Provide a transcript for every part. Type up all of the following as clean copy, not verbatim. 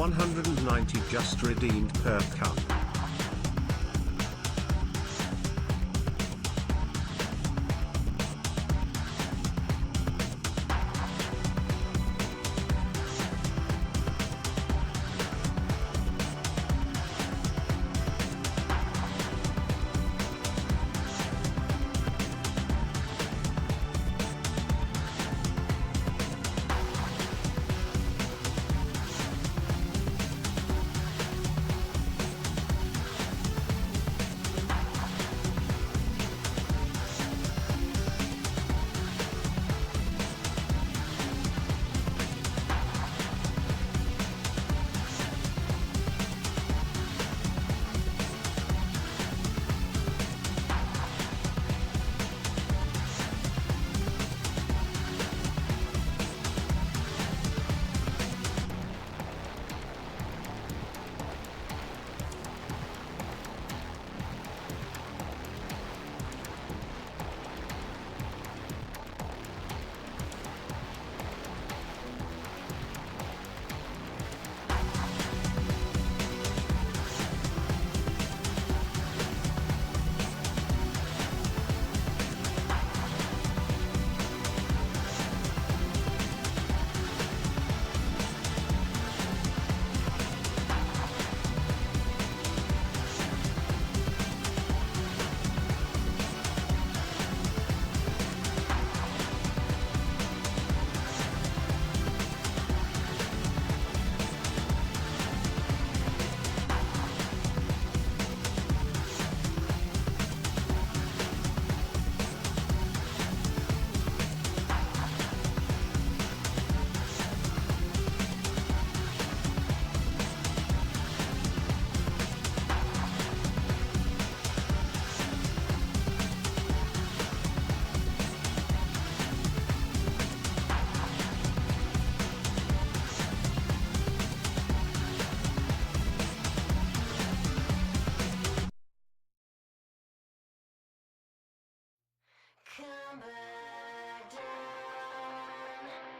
190 just redeemed per cup. Come back down. Come back.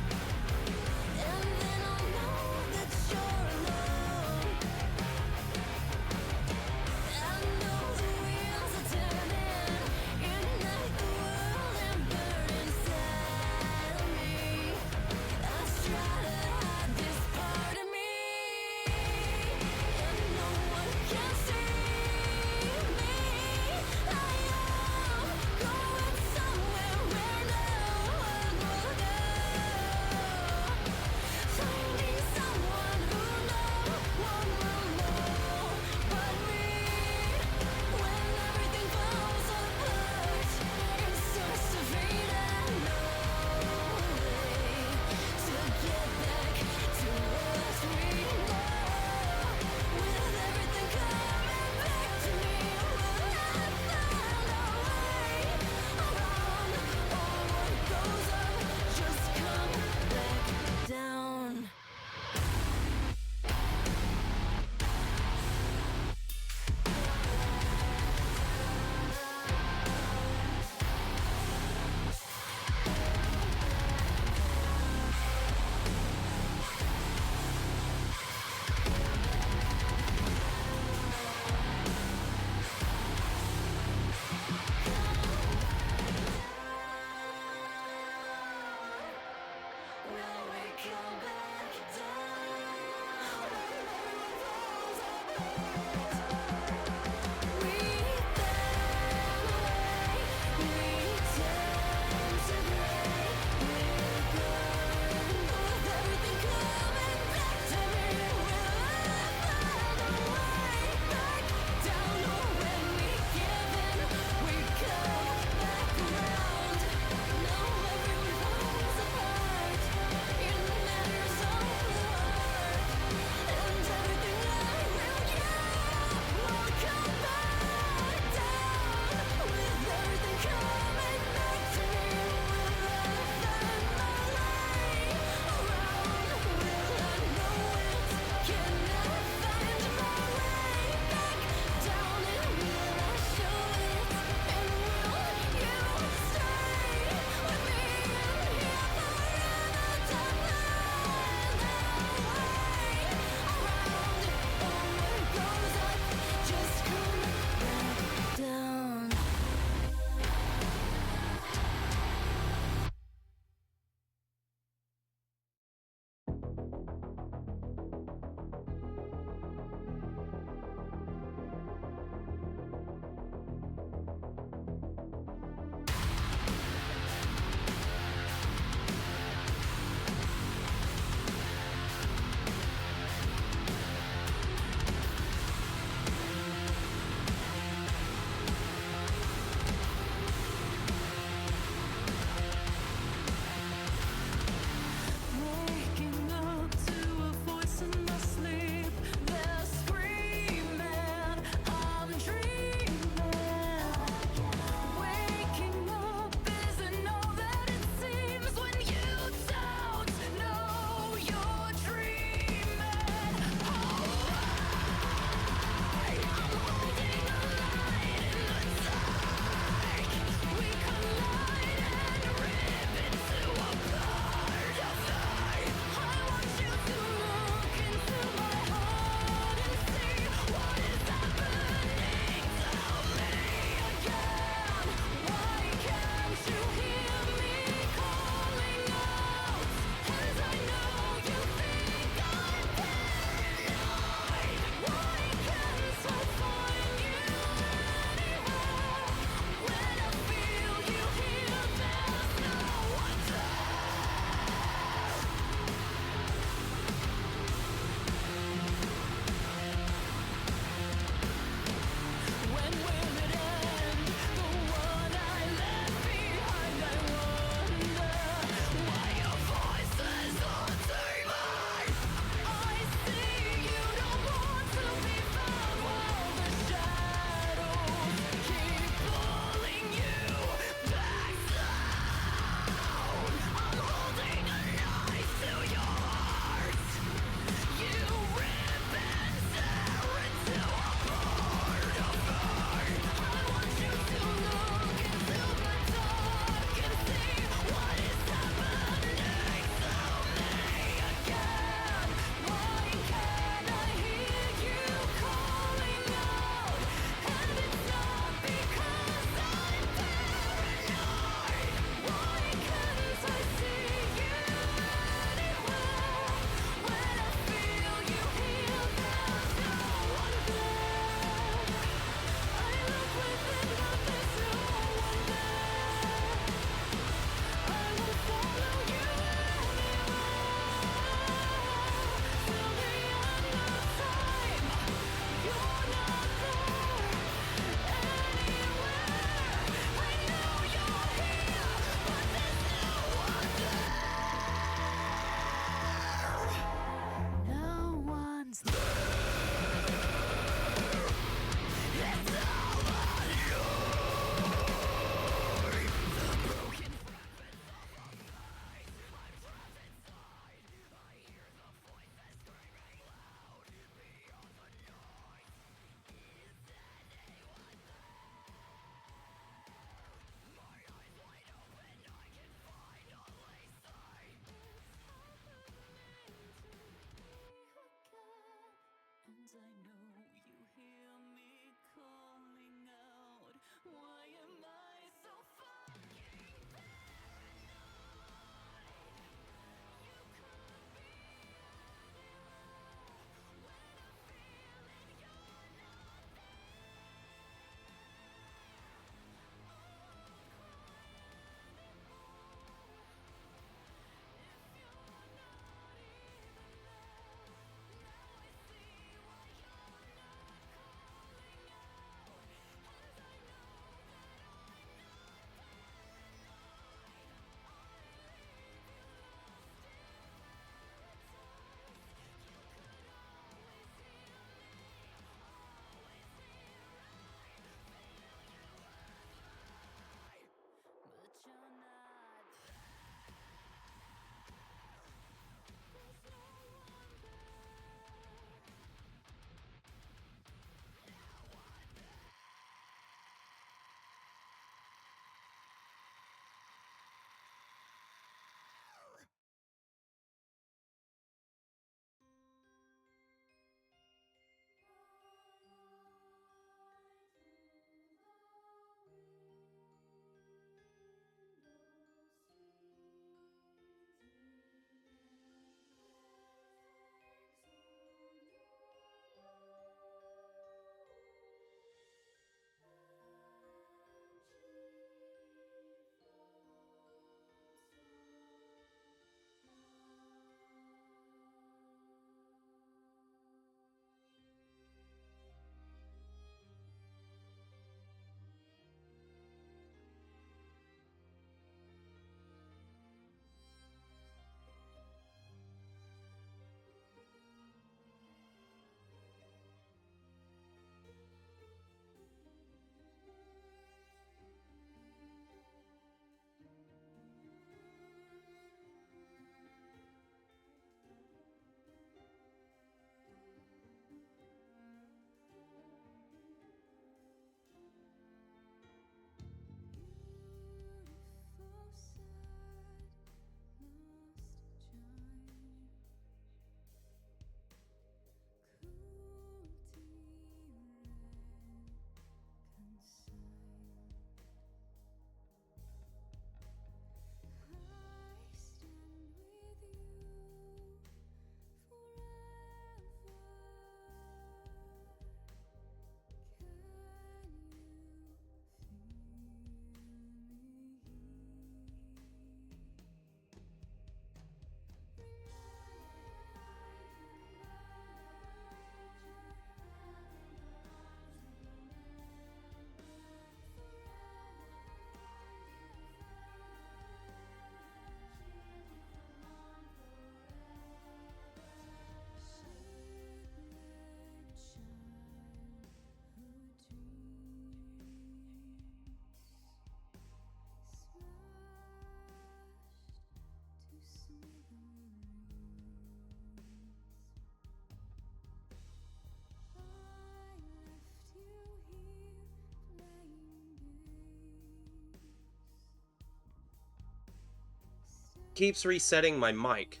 keeps resetting my mic.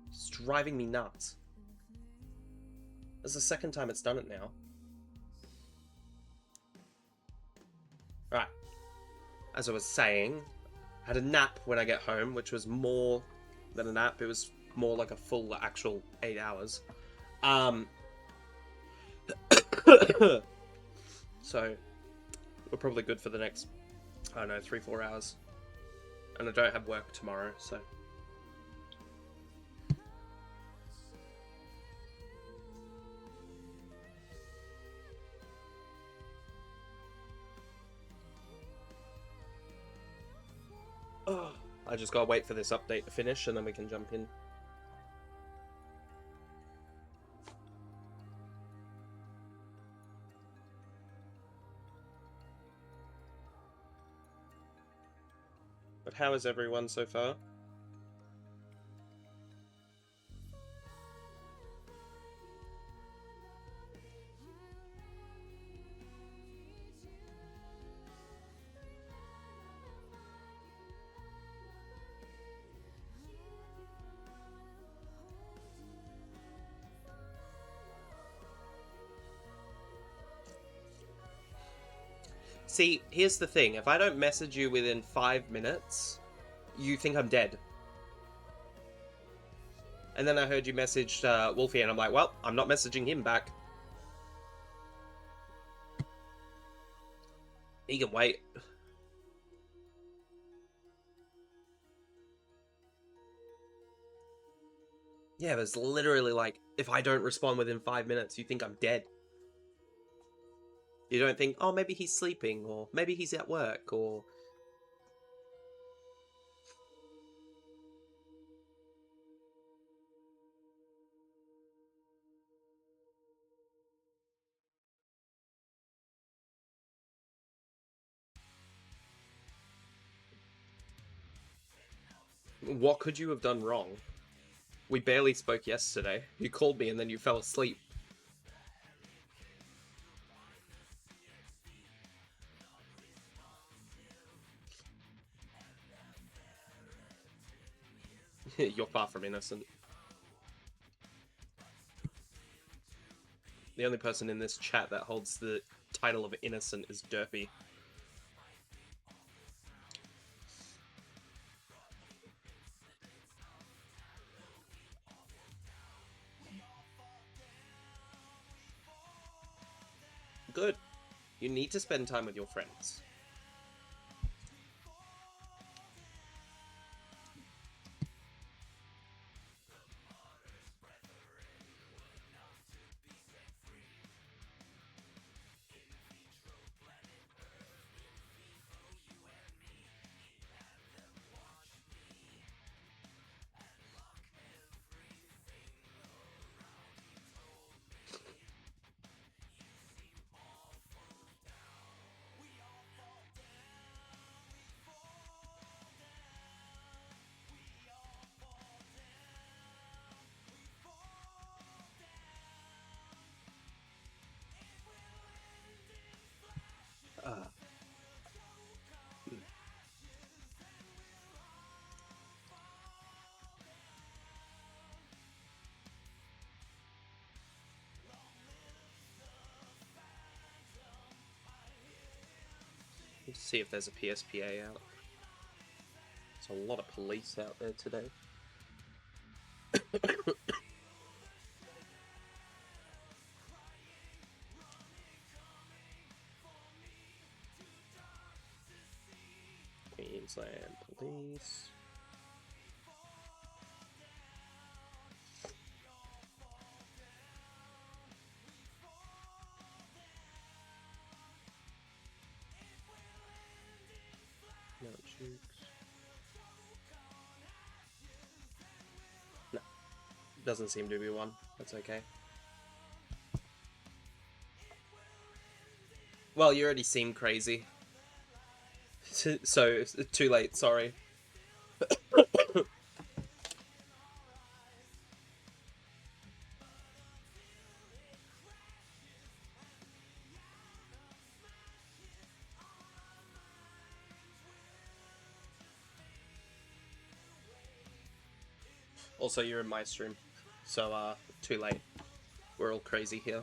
It's driving me nuts. That's the second time it's done it now. Right. As I was saying, I had a nap when I get home, which was more than a nap. It was more like a full actual 8 hours. So we're probably good for the next, I don't know, 3-4 hours. And I don't have work tomorrow, so. Oh, I just gotta wait for this update to finish and then we can jump in. But how is everyone so far? See, here's the thing. If I don't message you within 5 minutes, you think I'm dead. And then I heard you message Wolfie, and I'm like, well, I'm not messaging him back. He can wait. Yeah, there's literally like, if I don't respond within 5 minutes, you think I'm dead. You don't think, oh, maybe he's sleeping, or maybe he's at work, or... What could you have done wrong? We barely spoke yesterday. You called me and then you fell asleep. You're far from innocent. The only person in this chat that holds the title of innocent is Derpy. Good. You need to spend time with your friends. Let's see if there's a PSPA out. There's a lot of police out there today. Queensland Police. No, Jukes. No, doesn't seem to be one. That's okay. Well, you already seem crazy. So, it's too late, sorry. Also, you're in my stream, so too late. We're all crazy here.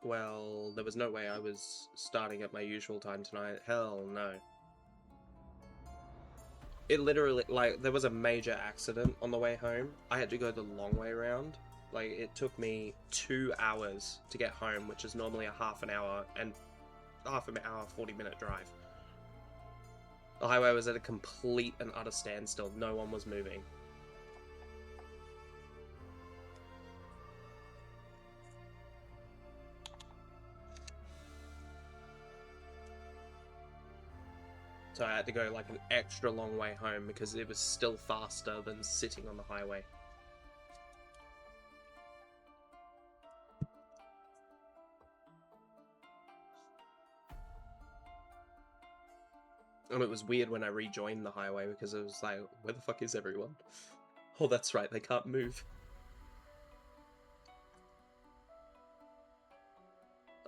Well, there was no way I was starting at my usual time tonight. Hell no. It literally, like, there was a major accident on the way home. I had to go the long way around. Like, it took me 2 hours to get home, which is normally a half an hour, 40-minute drive. The highway was at a complete and utter standstill. No one was moving. So I had to go like an extra long way home because it was still faster than sitting on the highway. And it was weird when I rejoined the highway because it was like, where the fuck is everyone? Oh, that's right, they can't move.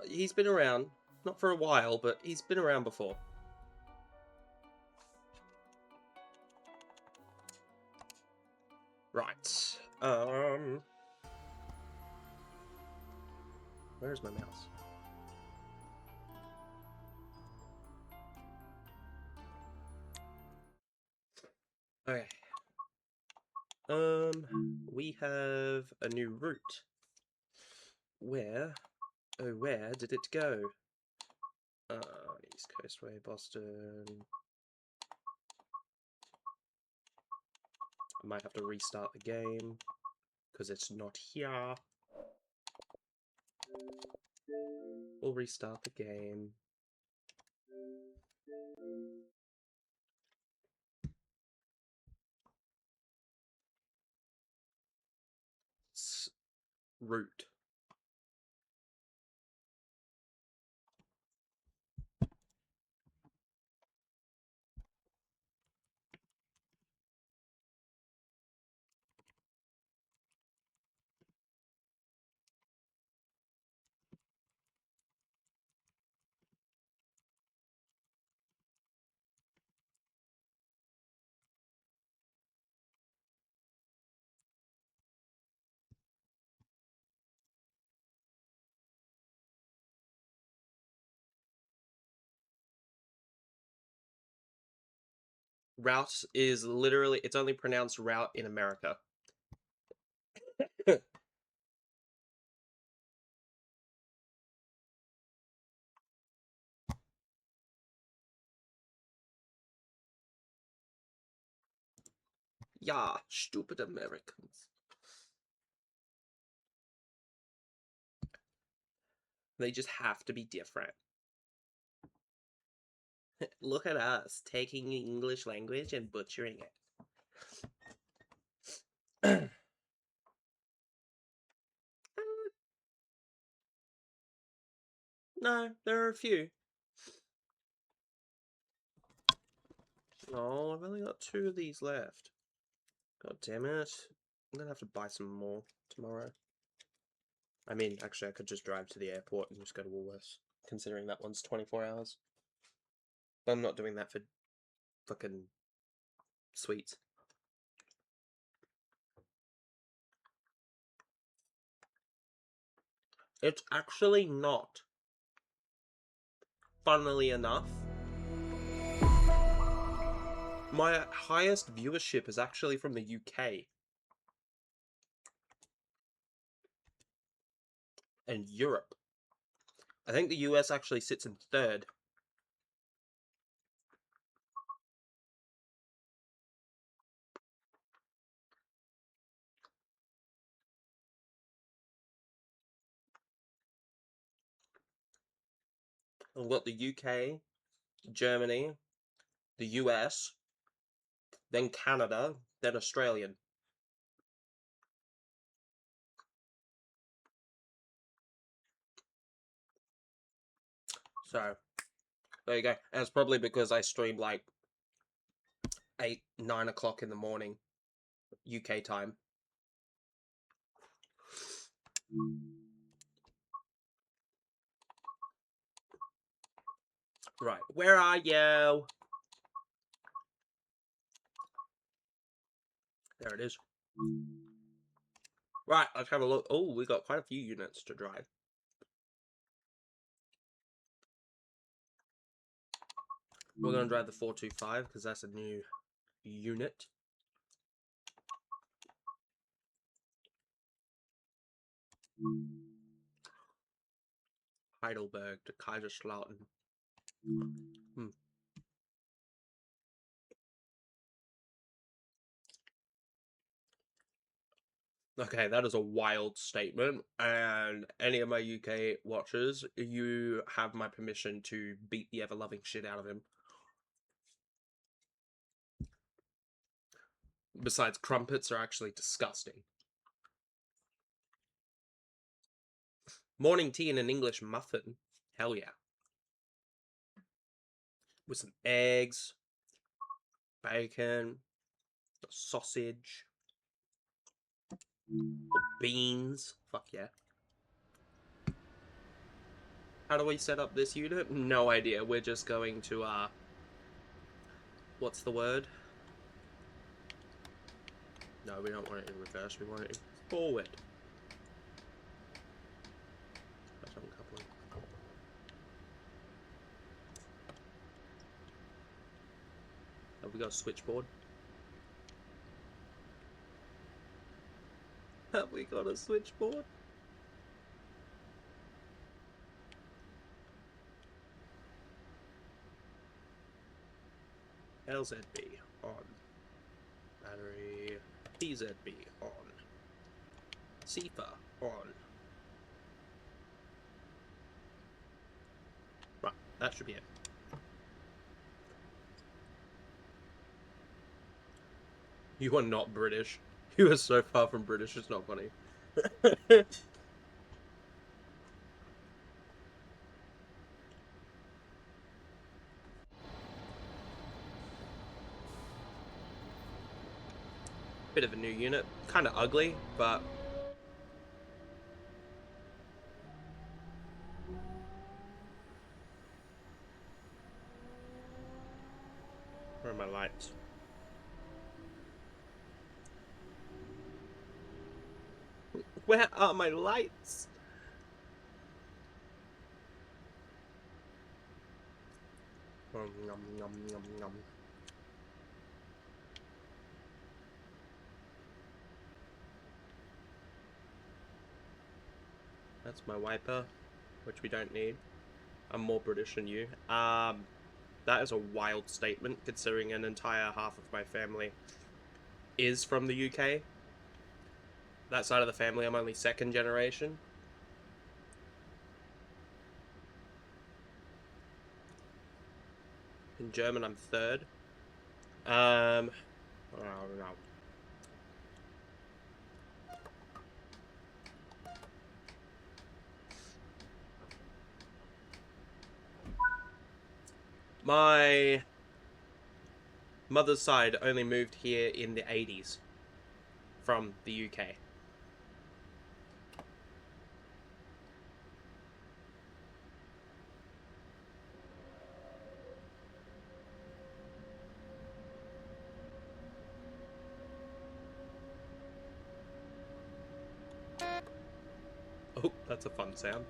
He's been around. Not for a while, but he's been around before. Right. Where's my mouse? Okay. We have a new route. Where? Oh, where did it go? East Coast Way, Boston. I might have to restart the game because it's not here. We'll restart the game. Route. Route is literally, it's only pronounced route in America. Yeah, stupid Americans. They just have to be different. Look at us, taking the English language and butchering it. No, there are a few. Oh, I've only got 2 of these left. God damn it. I'm gonna have to buy some more tomorrow. I mean, actually, I could just drive to the airport and just go to Woolworths, considering that one's 24 hours. But I'm not doing that for fucking sweets. It's actually not. Funnily enough, my highest viewership is actually from the UK. and Europe. I think the US actually sits in third. We've got the UK, Germany, the US, then Canada, then Australian. So, there you go. And it's probably because I streamed like 8, 9 o'clock in the morning, UK time. Right, where are you? There it is. Right, let's have a look. Oh, we got quite a few units to drive. We're going to drive the 425 because that's a new unit. Heidelberg to Kaiserslautern. Okay, that is a wild statement, and any of my UK watchers, you have my permission to beat the ever-loving shit out of him. Besides, crumpets are actually disgusting. Morning tea and an English muffin. Hell yeah. With some eggs, bacon, sausage, beans. Fuck yeah. How do we set up this unit? No idea. We're just going to, what's the word? No, we don't want it in reverse. We want it in forward. That's uncoupling. Have we got a switchboard? Have we got a switchboard? LZB on. Battery. PZB on. CIFA on. Right, that should be it. You are not British. You are so far from British, it's not funny. Bit of a new unit. Kind of ugly, but... Where are my lights? Where are my lights? Nom, nom, nom, nom. That's my wiper, which we don't need. I'm more British than you. That is a wild statement, considering an entire half of my family is from the UK. That side of the family, I'm only second generation. In German, I'm third. I don't know. My mother's side only moved here in the 80s from the UK. Oh, that's a fun sound.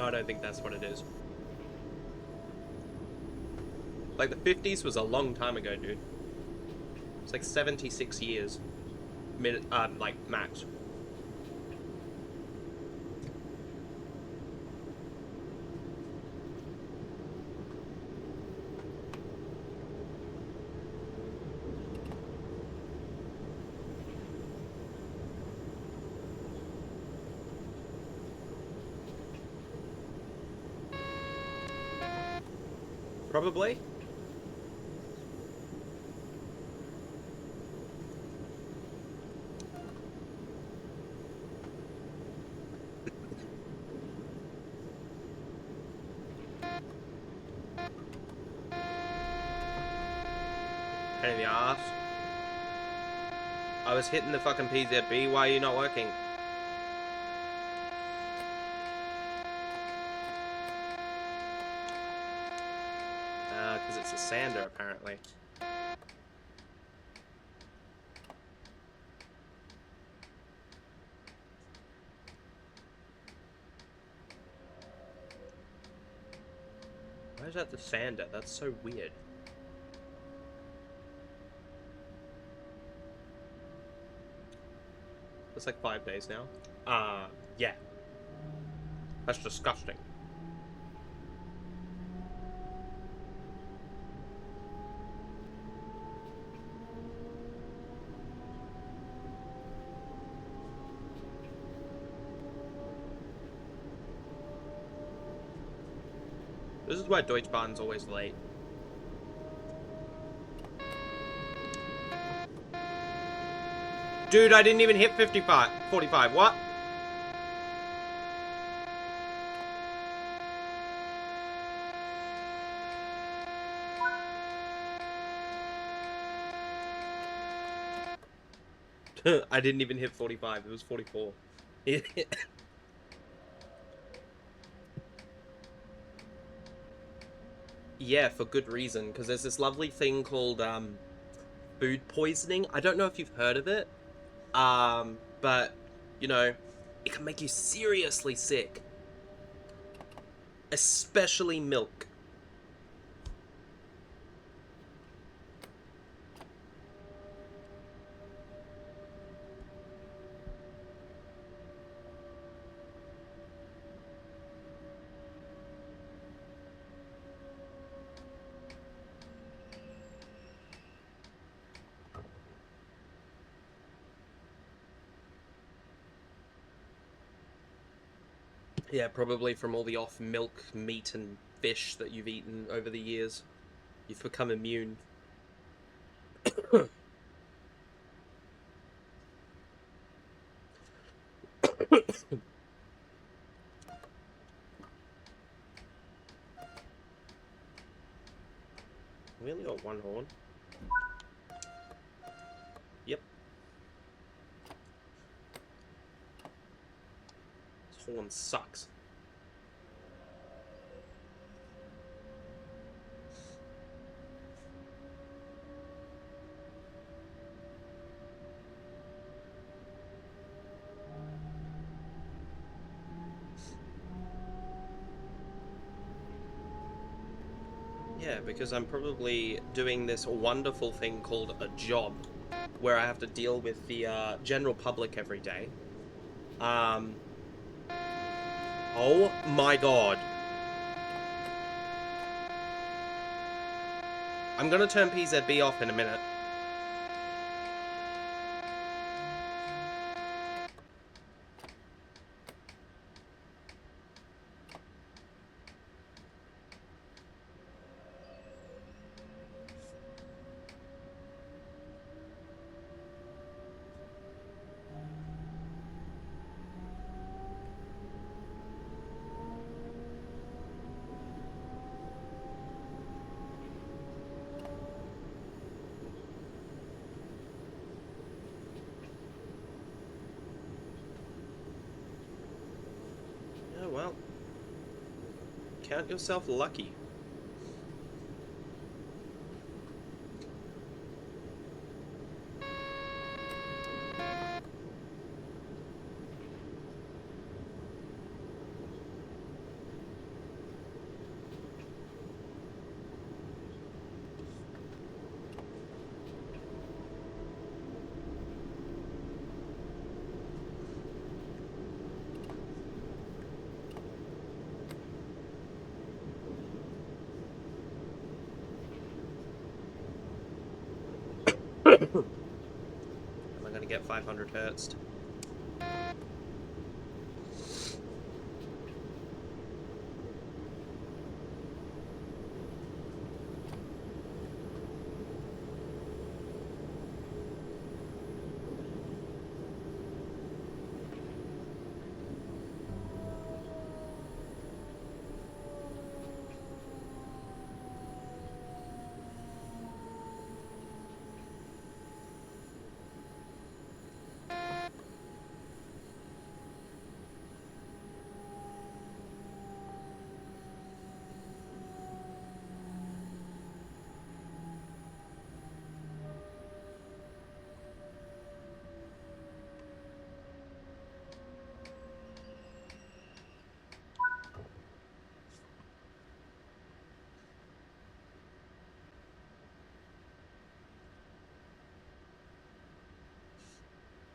No, I don't think that's what it is. Like, the 50s was a long time ago, dude. It's like 76 years. Like, max. Probably. Pain in the ass. I was hitting the fucking PZB. Why are you not working? Because it's a sander, apparently. Why is that the sander? That's so weird. That's like 5 days now. Yeah. That's disgusting. This is why Deutsche Bahn's always late. Dude, I didn't even hit 45. What? I didn't even hit 45. It was 44. Yeah, for good reason, because there's this lovely thing called food poisoning. I don't know if you've heard of it, but you know, it can make you seriously sick, especially milk. Yeah, probably from all the off milk, meat, and fish that you've eaten over the years. You've become immune. We only got one horn. Yep. This horn sucks. Yeah, because I'm probably doing this wonderful thing called a job, where I have to deal with the general public every day. Oh my god. I'm gonna turn PZB off in a minute. Yeah, well, count yourself lucky. 500 hertz.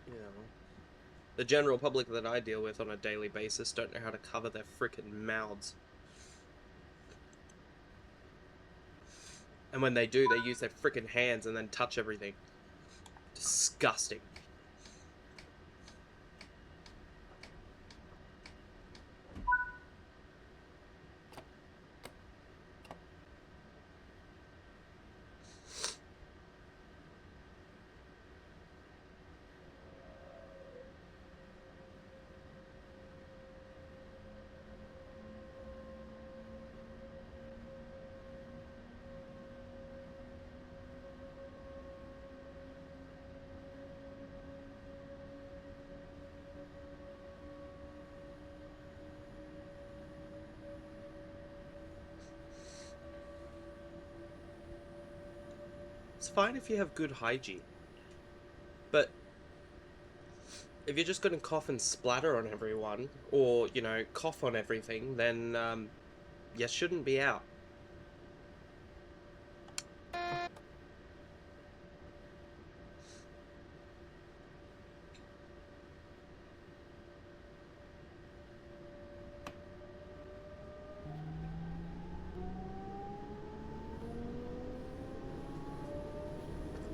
Yeah. The general public that I deal with on a daily basis don't know how to cover their frickin' mouths. And when they do, they use their frickin' hands and then touch everything. Disgusting. It's fine if you have good hygiene. But if you're just going to cough and splatter on everyone, or, you know, cough on everything, then you shouldn't be out.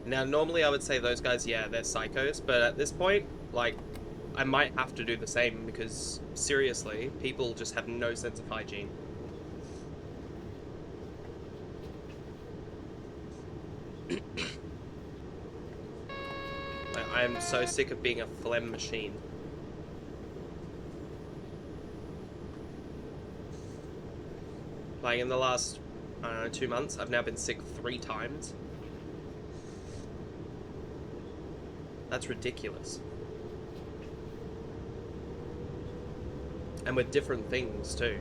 Now, normally I would say those guys, yeah, they're psychos, but at this point, like, I might have to do the same because, seriously, people just have no sense of hygiene. Like, I am so sick of being a phlegm machine. Like, in the last, I don't know, 2 months, I've now been sick 3 times. That's ridiculous. And with different things, too.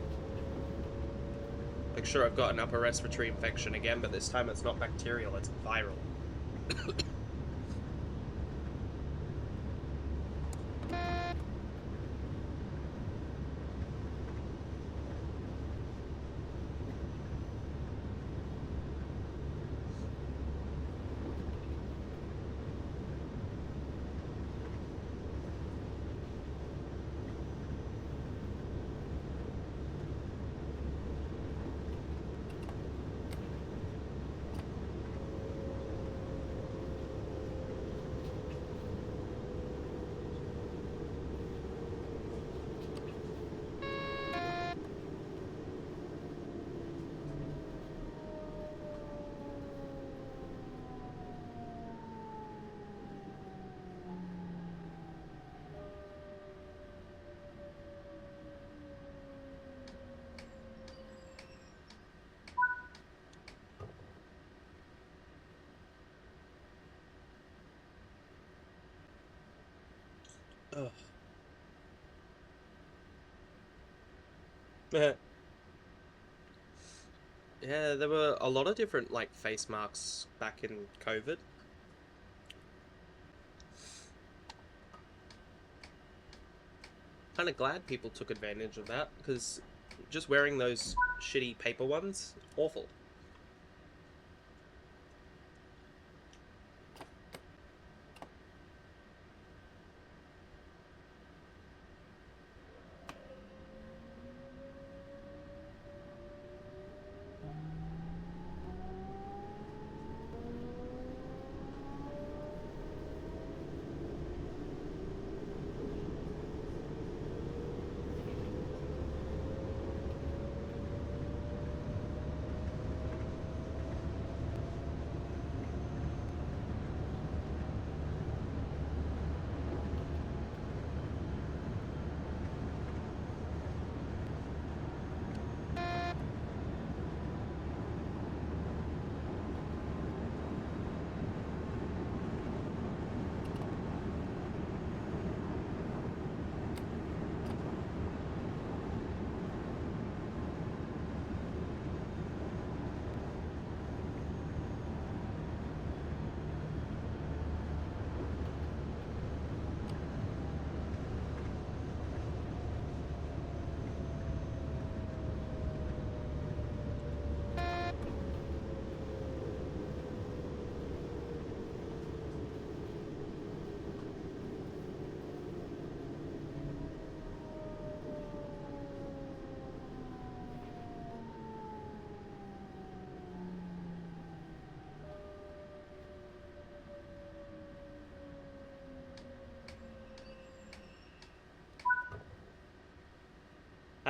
Like, sure, I've got an upper respiratory infection again, but this time it's not bacterial, it's viral. Ugh. Yeah, there were a lot of different, like, face masks back in COVID. Kind of glad people took advantage of that, because just wearing those shitty paper ones, awful.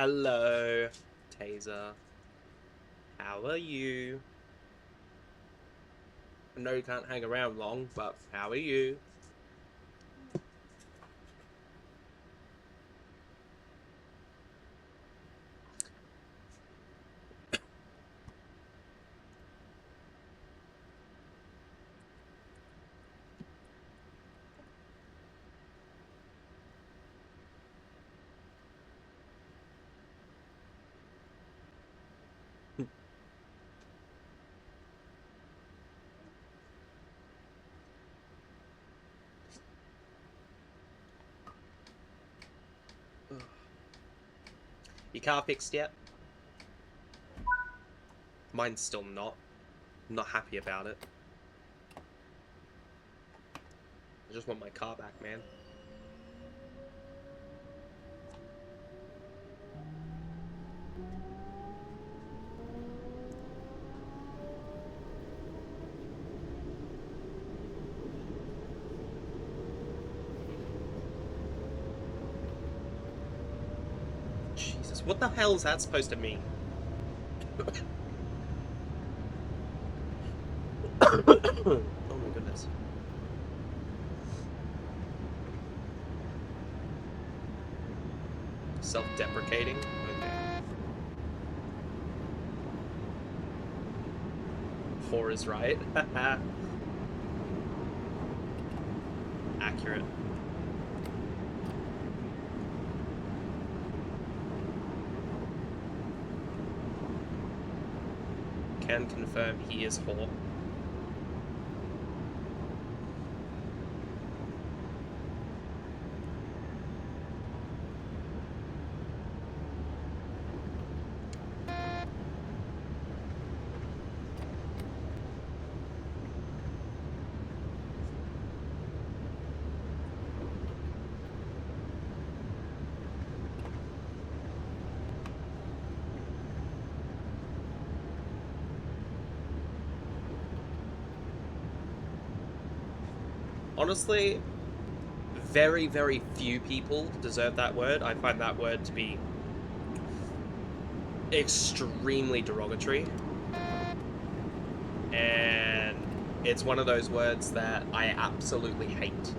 Hello, Taser. How are you? I know you can't hang around long, but how are you? Your car fixed yet? Mine's still not. I'm not happy about it. I just want my car back, man. Jesus, what the hell is that supposed to mean? Oh my goodness. Self-deprecating? Okay. Four is right. Accurate. Can confirm he is whore. Honestly, very, very few people deserve that word. I find that word to be extremely derogatory. And it's one of those words that I absolutely hate.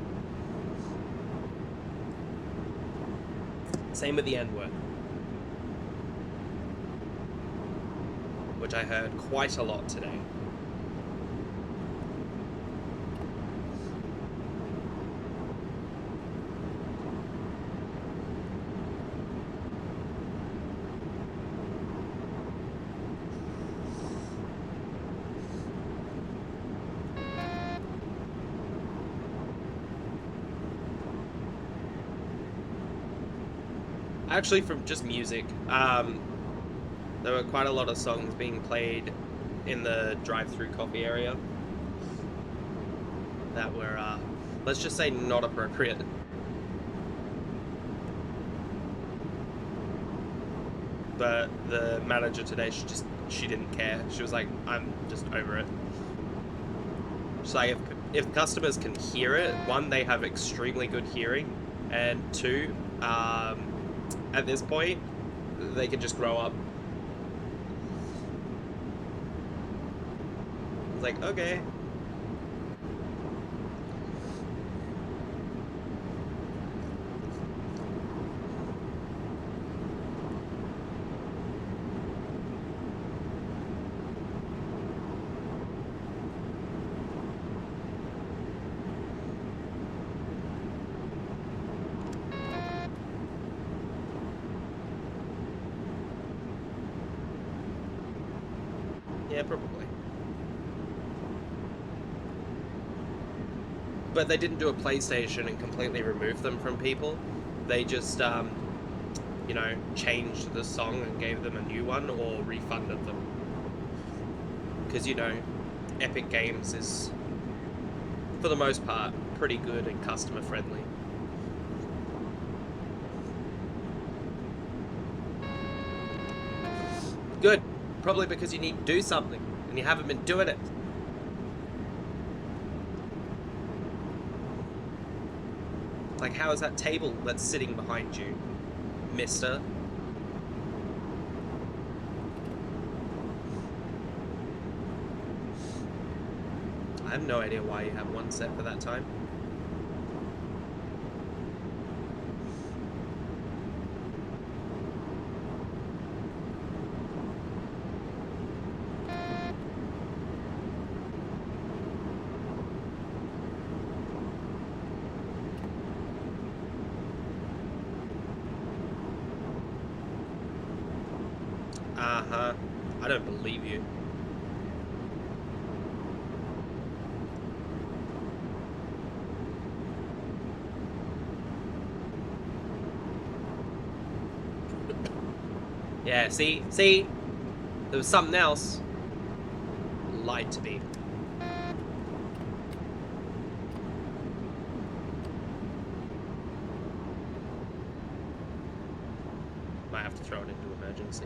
Same with the N-word, which I heard quite a lot today. Actually, from just music, there were quite a lot of songs being played in the drive-through coffee area that were, let's just say, not appropriate. But the manager today, she didn't care. She was like, I'm just over it. She's like, if customers can hear it, one, they have extremely good hearing, and two, at this point, they can just grow up. It's like, okay. Yeah, probably. But they didn't do a PlayStation and completely remove them from people. They just, you know, changed the song and gave them a new one or refunded them. Because, you know, Epic Games is, for the most part, pretty good and customer friendly. Good. Probably because you need to do something, and you haven't been doing it. Like, how is that table that's sitting behind you, mister? have no idea why you have one set for that time. Uh-huh. I don't believe you. Yeah, see? There was something else. Lied to me. Might have to throw it into emergency.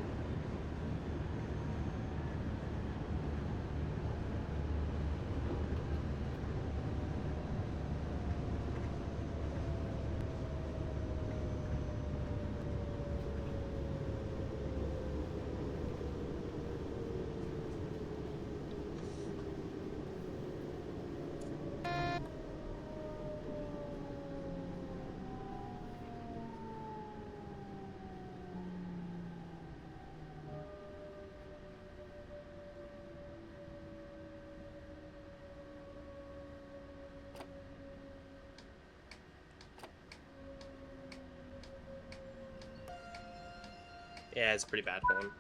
Yeah, it's a pretty bad horn.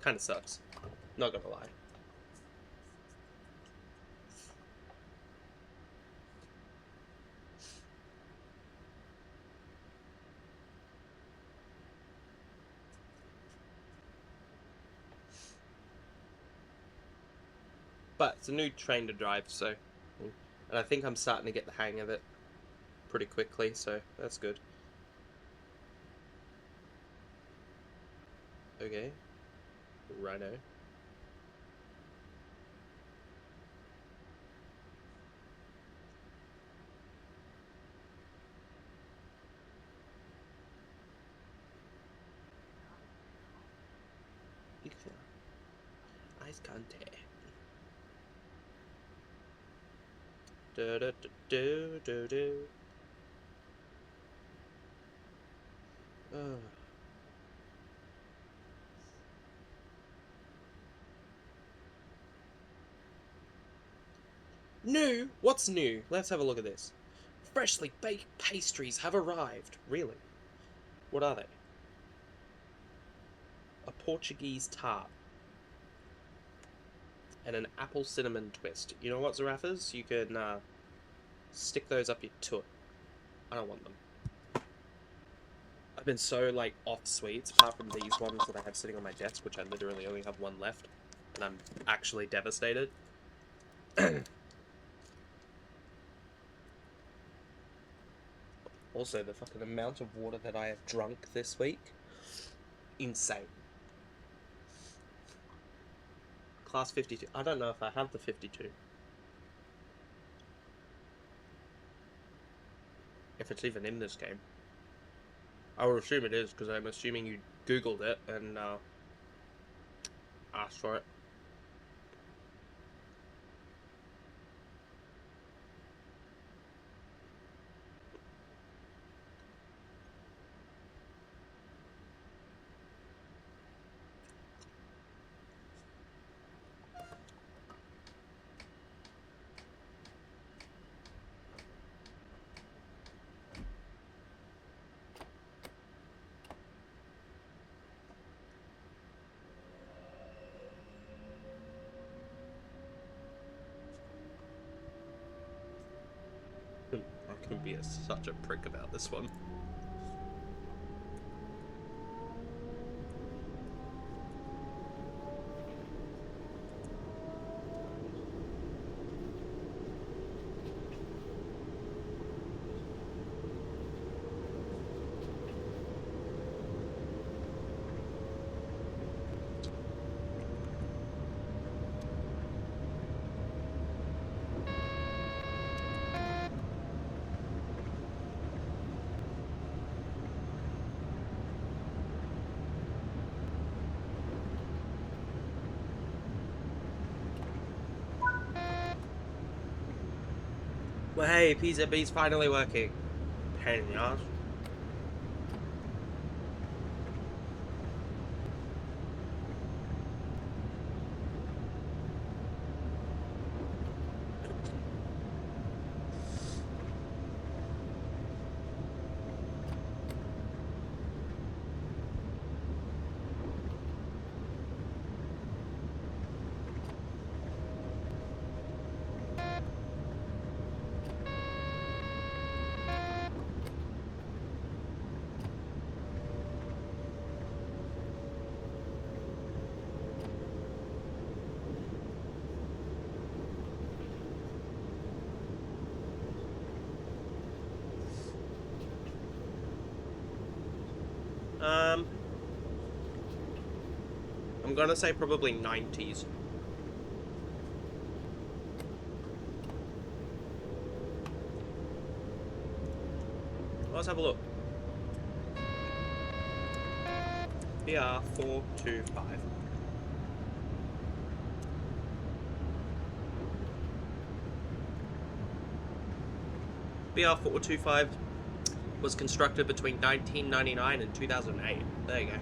Kinda sucks. Not gonna lie. But it's a new train to drive, so... And I think I'm starting to get the hang of it pretty quickly, so that's good. Okay. Rhino. Ice contact. Do do do do do. New? What's new? Let's have a look at this. Freshly baked pastries have arrived. Really? What are they? A Portuguese tart. And an apple cinnamon twist. You know what, Zarathas? You can stick those up your toot. I don't want them. I've been so, like, off sweets, apart from these ones that I have sitting on my desk, which I literally only have one left. And I'm actually devastated. Also, the fucking amount of water that I have drunk this week. Insane. Class 52. I don't know if I have the 52. If it's even in this game. I would assume it is, because I'm assuming you Googled it and asked for it. I can be such a prick about this one. Well, hey, PZB's finally working. Pain in the ass. I'm gonna say probably 90s. Let's have a look. BR425. BR425 was constructed between 1999 and 2008. There you go.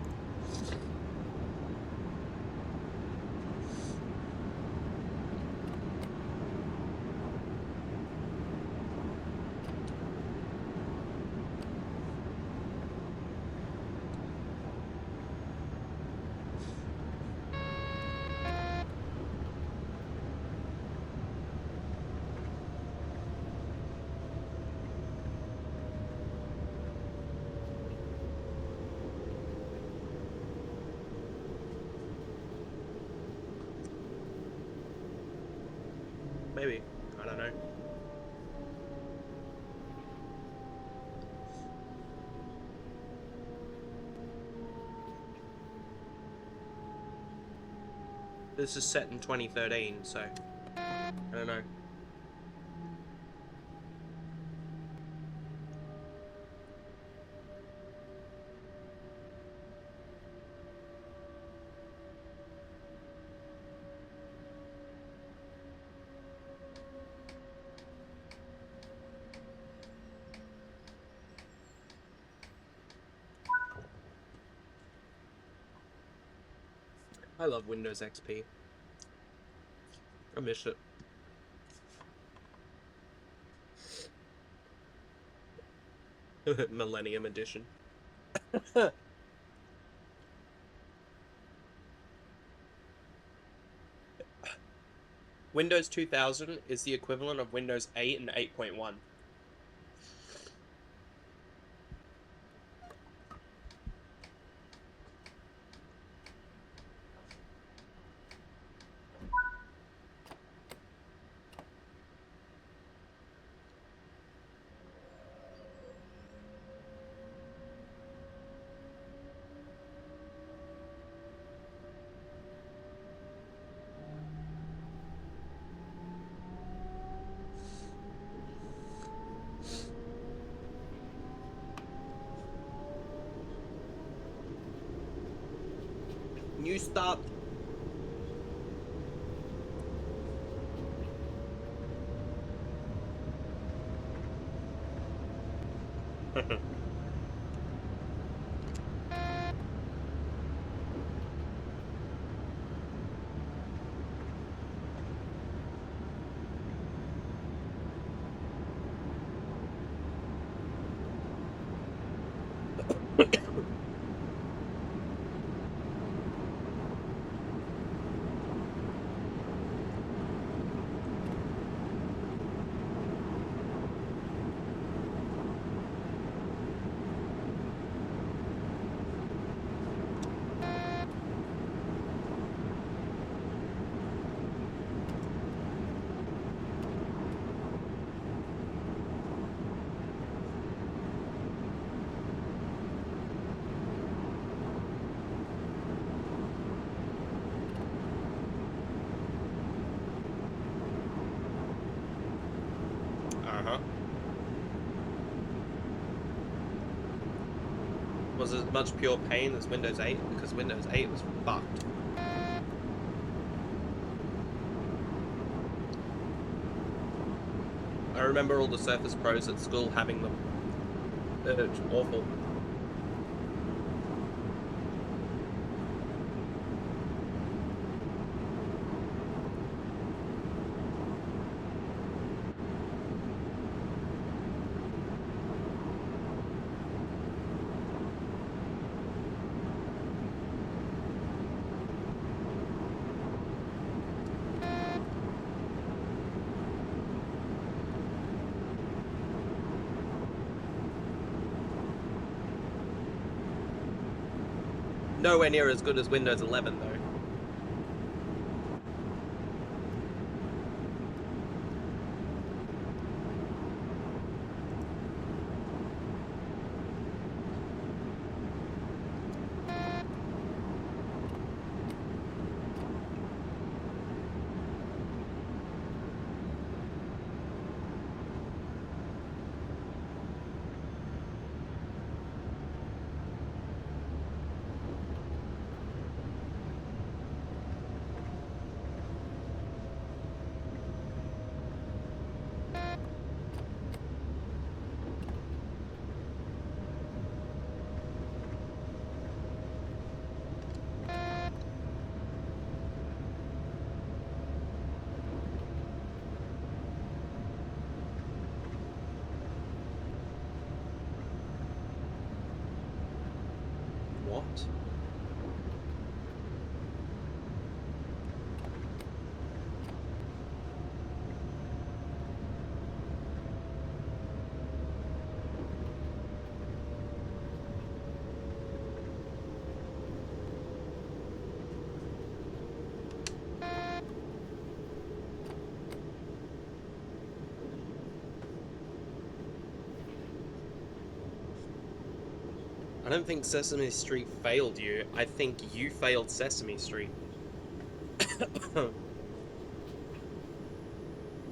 Maybe. I don't know. This is set in 2013, so I don't know. I love Windows XP. I miss it. Millennium Edition. Windows 2000 is the equivalent of Windows 8 and 8.1. New start. Was as much pure pain as Windows 8 because Windows 8 was fucked. I remember all the Surface Pros at school having them. They're awful. Nowhere near as good as Windows 11, though. What? I don't think Sesame Street failed you. I think you failed Sesame Street.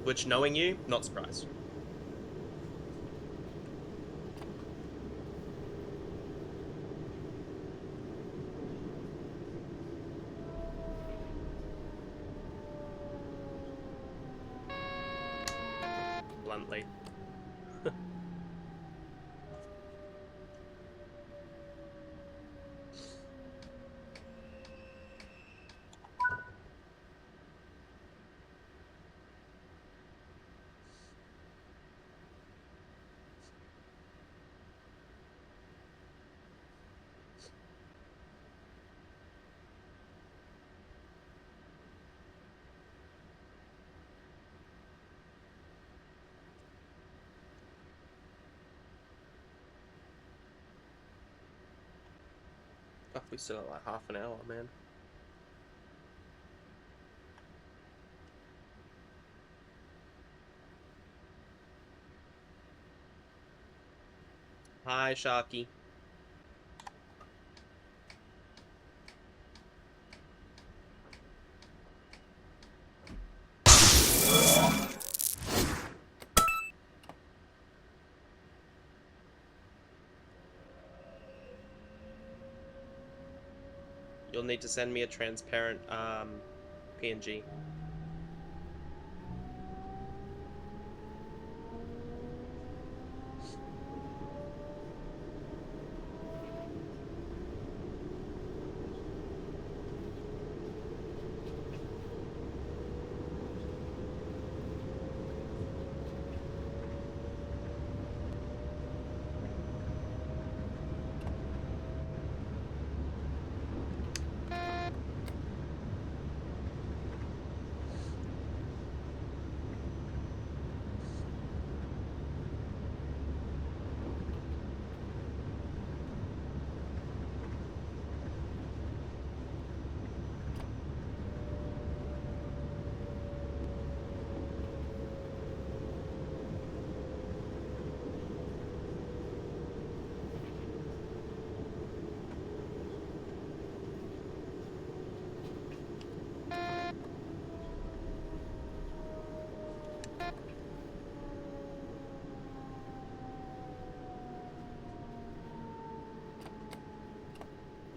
Which, knowing you, not surprised. Bluntly. Oh, we still got like half an hour, man. Hi, Sharky. You'll need to send me a transparent PNG.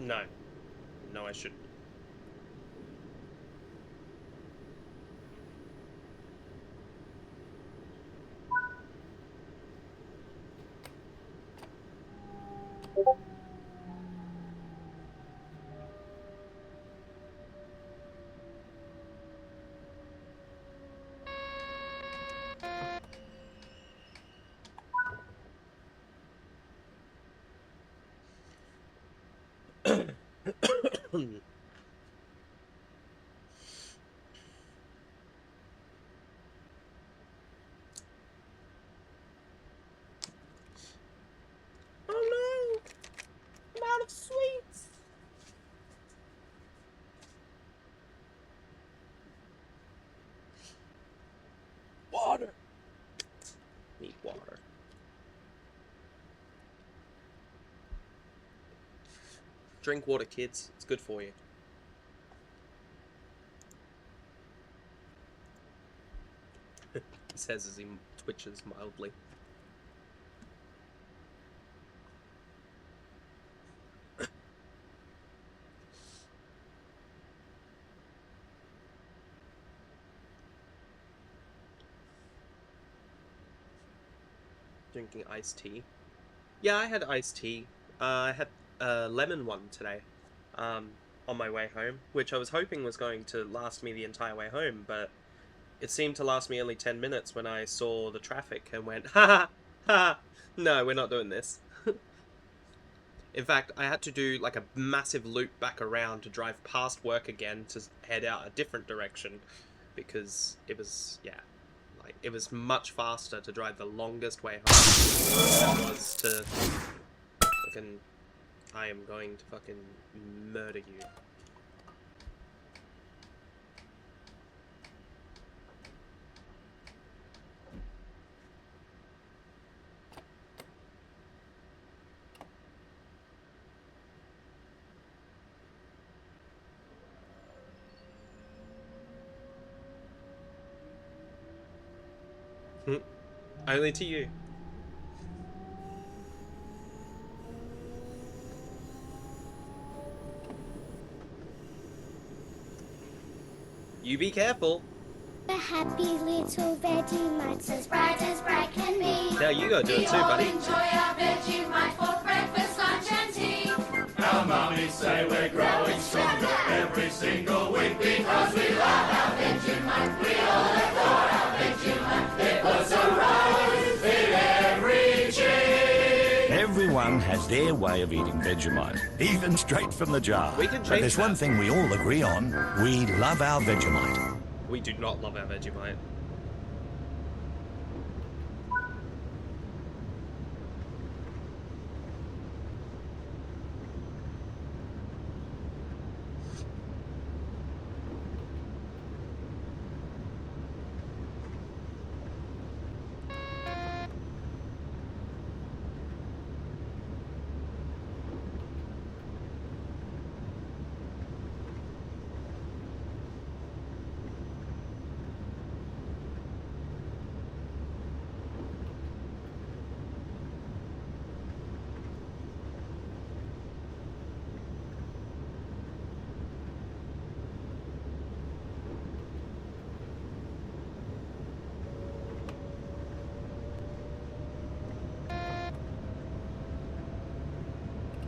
No. No, I shouldn't. Oh no! I'm out of sweets! Water! Need water. Drink water, kids. It's good for you. He says as he twitches mildly. Drinking iced tea. Yeah, I had iced tea. I had a lemon one today, on my way home, which I was hoping was going to last me the entire way home, but it seemed to last me only 10 minutes when I saw the traffic and went, ha ha ha, no, we're not doing this. In fact, I had to do like a massive loop back around to drive past work again to head out a different direction, because it was, yeah, like, it was much faster to drive the longest way home than it was to fucking, I am going to fucking murder you. Only to you. You be careful. The happy little Vegemite, as bright can be. Now you gotta do it too, buddy. Enjoy our Vegemite for breakfast, lunch and tea. Our mummies say we're growing stronger every single week because we love our Vegemite. We all adore our Vegemite. It puts a rose in every cheek. Everyone has their way of eating Vegemite, even straight from the jar. We can But change there's one that. thing we all agree on. We love our Vegemite. We do not love our Vegemite.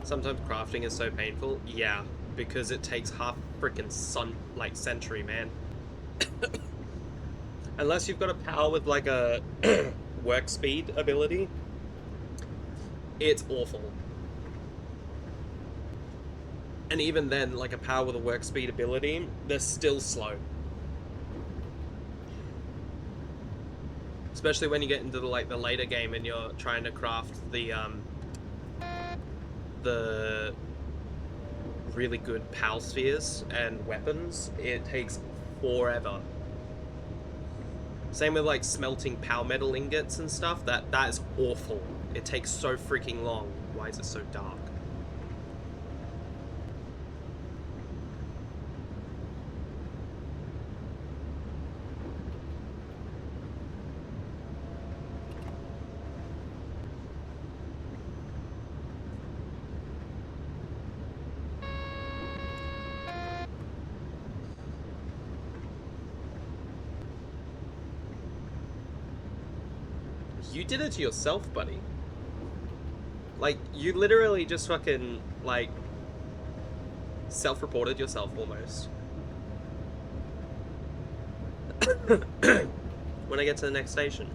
Sometimes crafting is so painful. Yeah, because it takes half freaking century, man. Unless you've got a power with like a work speed ability, it's awful. And even then, like a power with a work speed ability, they're still slow. Especially when you get into the later game and you're trying to craft the really good PAL spheres and weapons, it takes forever. Same with like smelting PAL metal ingots and stuff, that is awful. It takes so freaking long. Why is it so dark? You did it to yourself, buddy. Like, you literally just fucking, like, self-reported yourself, almost. When I get to the next station.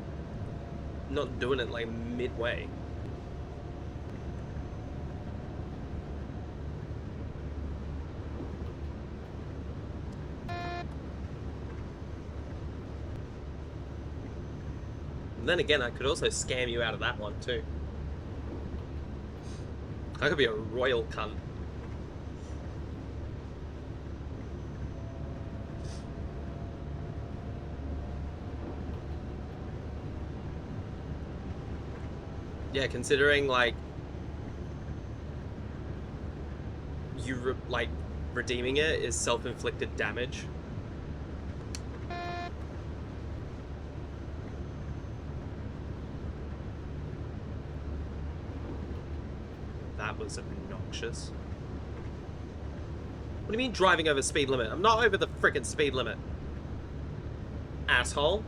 I'm not doing it, like, midway. And then again, I could also scam you out of that one, too. I could be a royal cunt. Yeah, considering, like, you, like, redeeming it is self-inflicted damage. That was obnoxious. What do you mean driving over speed limit? I'm not over the frickin' speed limit. Asshole.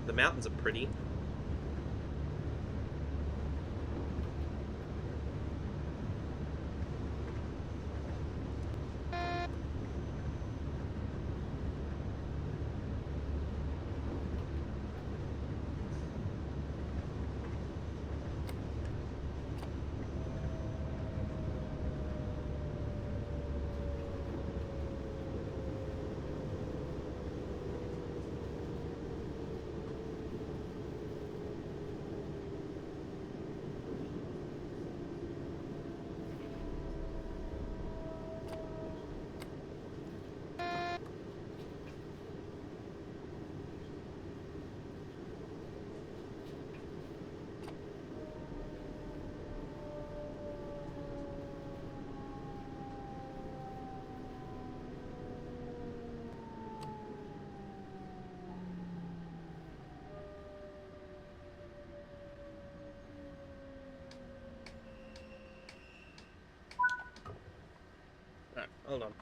The mountains are pretty. Alright, hold on.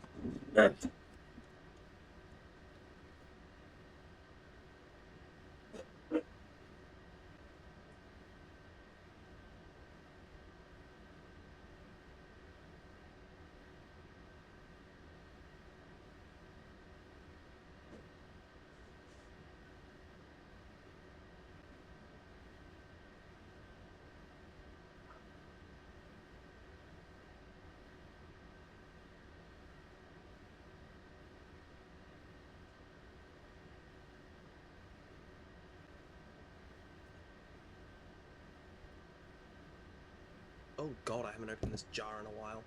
Oh god, I haven't opened this jar in a while.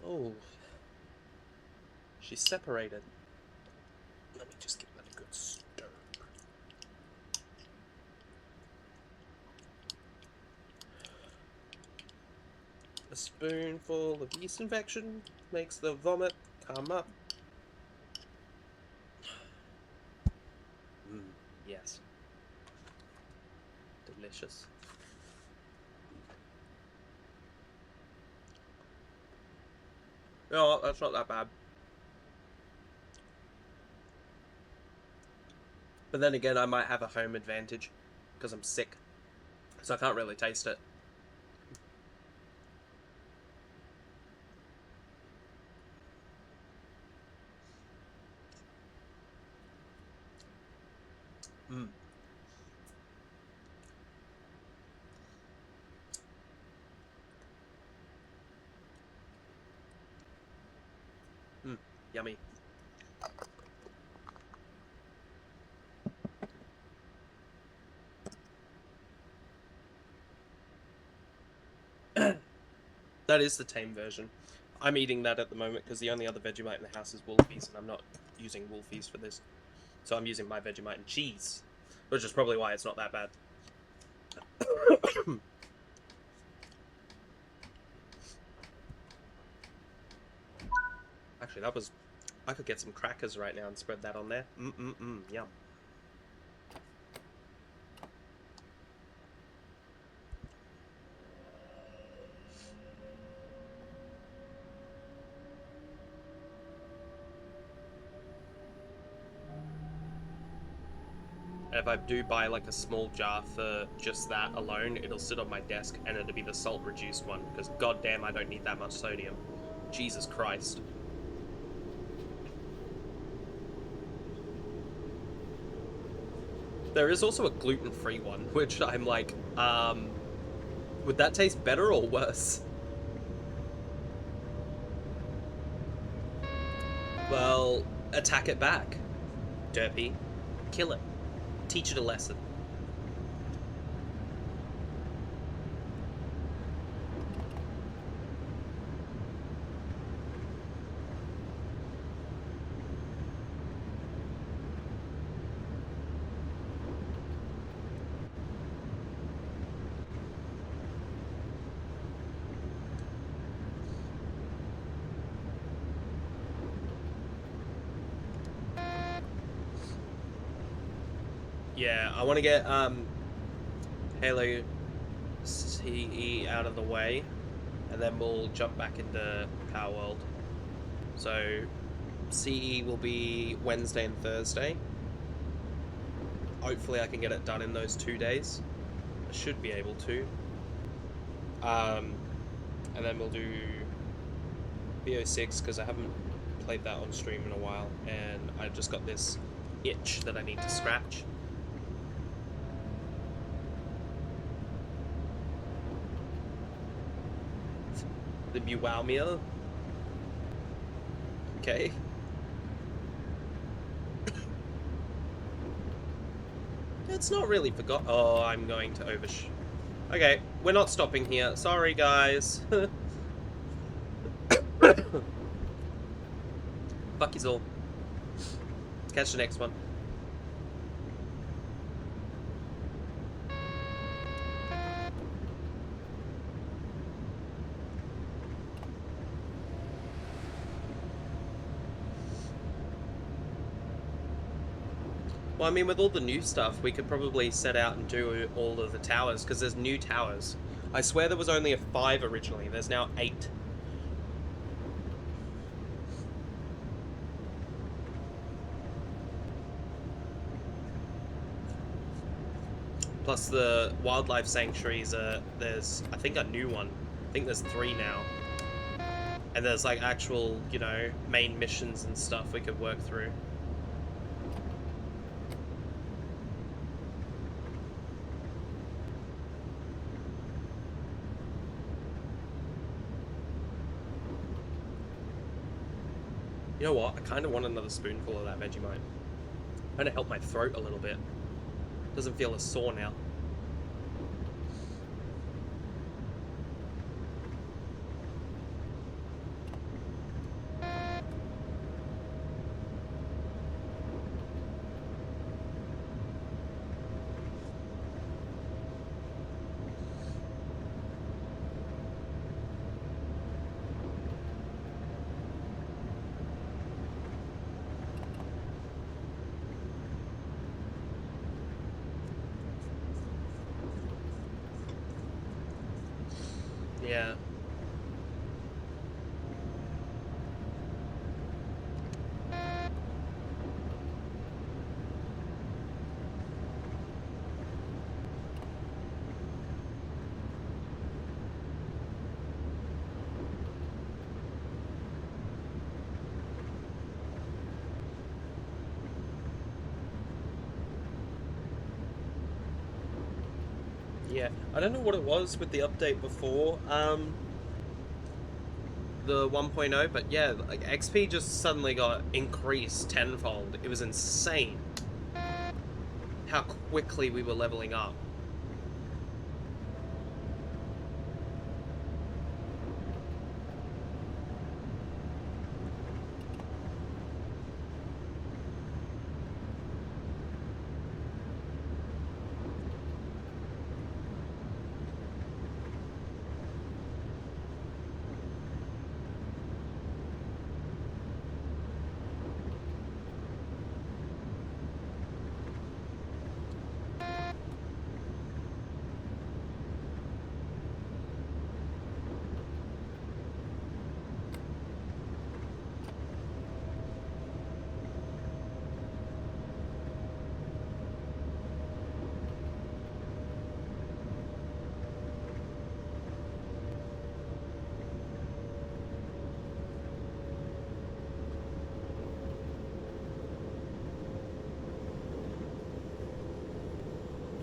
Oh. She's separated. Let me just give that a good stir. A spoonful of yeast infection makes the vomit come up. Yes. Delicious. No, that's not that bad. But then again, I might have a home advantage because I'm sick, so I can't really taste it. Yummy. That is the tame version. I'm eating that at the moment because the only other Vegemite in the house is Wolfies, and I'm not using Wolfies for this. So I'm using my Vegemite and cheese, which is probably why it's not that bad. Actually, that was... I could get some crackers right now and spread that on there. Yum. If I do buy like a small jar for just that alone, it'll sit on my desk and it'll be the salt reduced one, because goddamn I don't need that much sodium. Jesus Christ. There is also a gluten-free one, which I'm like, would that taste better or worse? Well, attack it back. Derpy. Kill it. Teach it a lesson. Yeah, I want to get Halo CE out of the way, and then we'll jump back into Power World. So CE will be Wednesday and Thursday. Hopefully I can get it done in those 2 days. I should be able to. And then we'll do BO6, because I haven't played that on stream in a while, and I just got this itch that I need to scratch. The Meowmia. Okay. It's not really forgot. Oh, I'm going to Okay, we're not stopping here. Sorry, guys. Fuck yous all. Catch the next one. Well, I mean, with all the new stuff, we could probably set out and do all of the towers, because there's new towers. I swear there was only a 5 originally. There's now 8. Plus the wildlife sanctuaries, there's, I think, a new one. I think there's 3 now. And there's, like, actual, you know, main missions and stuff we could work through. You know what? I kind of want another spoonful of that Vegemite. Kind of help my throat a little bit. Doesn't feel as sore now. Yeah. Yeah, I don't know what it was with the update before, the 1.0, but yeah, like XP just suddenly got increased tenfold. It was insane how quickly we were leveling up.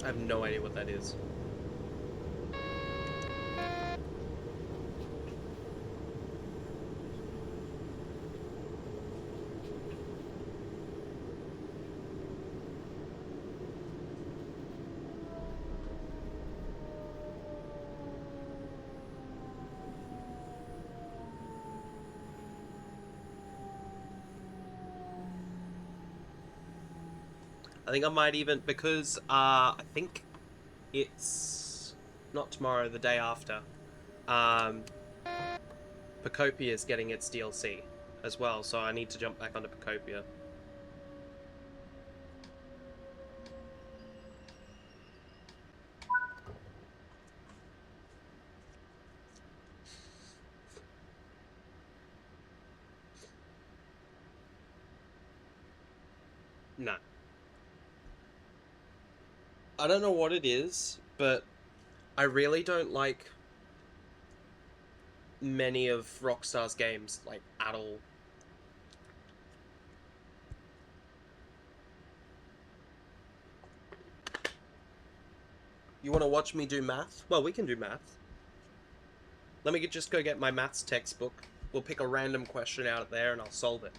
I have no idea what that is. I think I might even, because I think it's not tomorrow, the day after. Pocopia is getting its DLC as well, so I need to jump back onto Pocopia. No. I don't know what it is, but I really don't like many of Rockstar's games, like, at all. You want to watch me do math? Well, we can do math. Let me just go get my maths textbook. We'll pick a random question out of there and I'll solve it.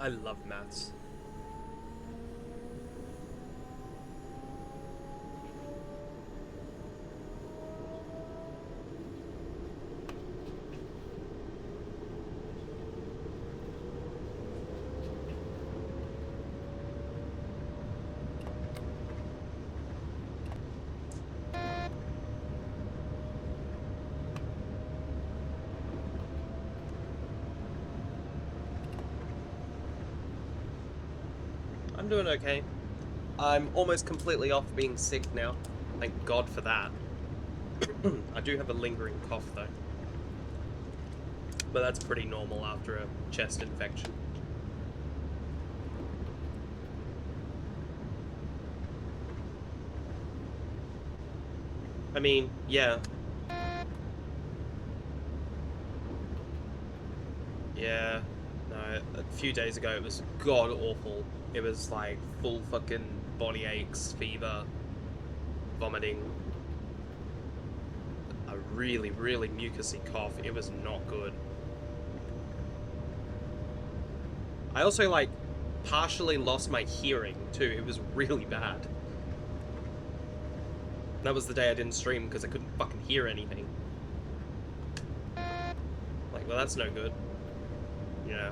I love maths. I'm doing okay. I'm almost completely off being sick now. Thank God for that. I do have a lingering cough though. But that's pretty normal after a chest infection. I mean, yeah. Yeah. No, a few days ago it was god awful. It was like full fucking body aches, fever, vomiting, a really, really mucousy cough. It was not good. I also like partially lost my hearing too. It was really bad. That was the day I didn't stream because I couldn't fucking hear anything. Like, well, that's no good. You know.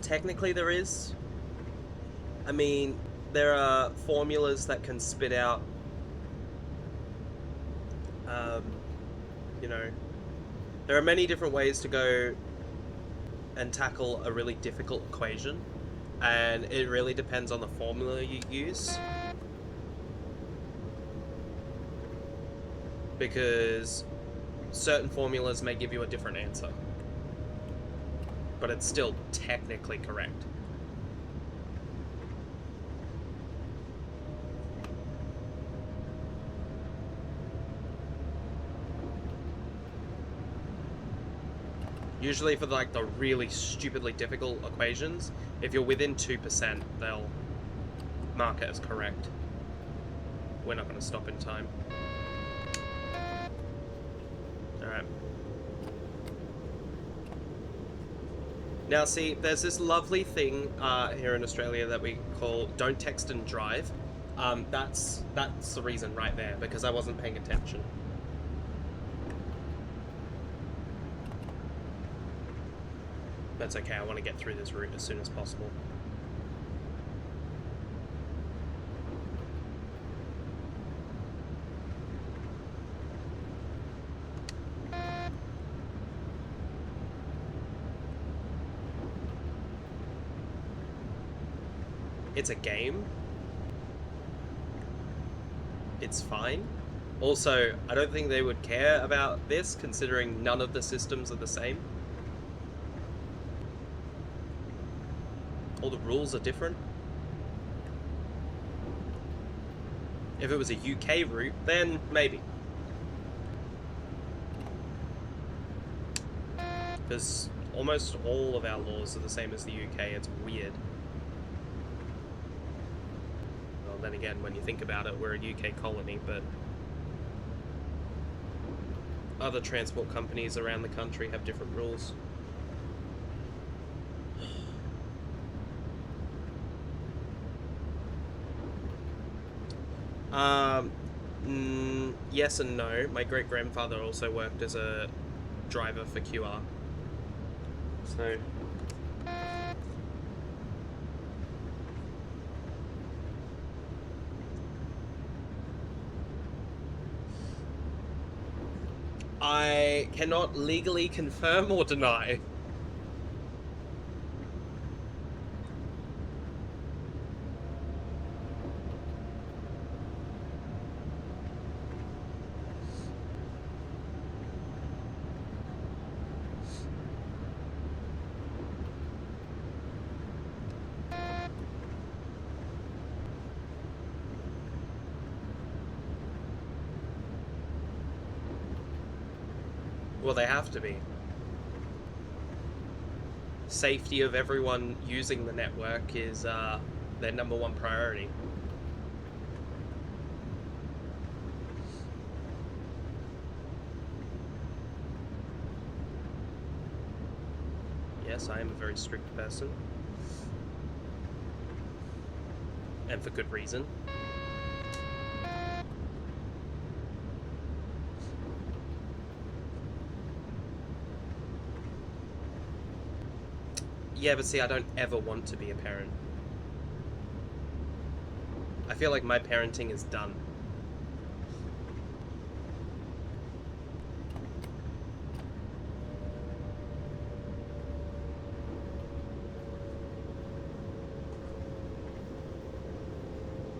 Technically there is. I mean, there are formulas that can spit out, you know, there are many different ways to go and tackle a really difficult equation, and it really depends on the formula you use. Because certain formulas may give you a different answer. But it's still technically correct. Usually for like the really stupidly difficult equations, if you're within 2%, they'll mark it as correct. We're not going to stop in time. Alright. Now see, there's this lovely thing here in Australia that we call don't text and drive. That's the reason right there, because I wasn't paying attention. That's okay, I want to get through this route as soon as possible. It's a game? it's fine. Also, I don't think they would care about this, considering none of the systems are the same. All the rules are different. If it was a UK route, then maybe. Because almost all of our laws are the same as the UK, it's weird. Well, then again, when you think about it, we're a UK colony, but other transport companies around the country have different rules. Yes and no. My great-grandfather also worked as a driver for QR. So... I cannot legally confirm or deny. Well, they have to be. Safety of everyone using the network is their #1 priority. Yes, I am a very strict person. And for good reason. Yeah, but see, I don't ever want to be a parent. I feel like my parenting is done.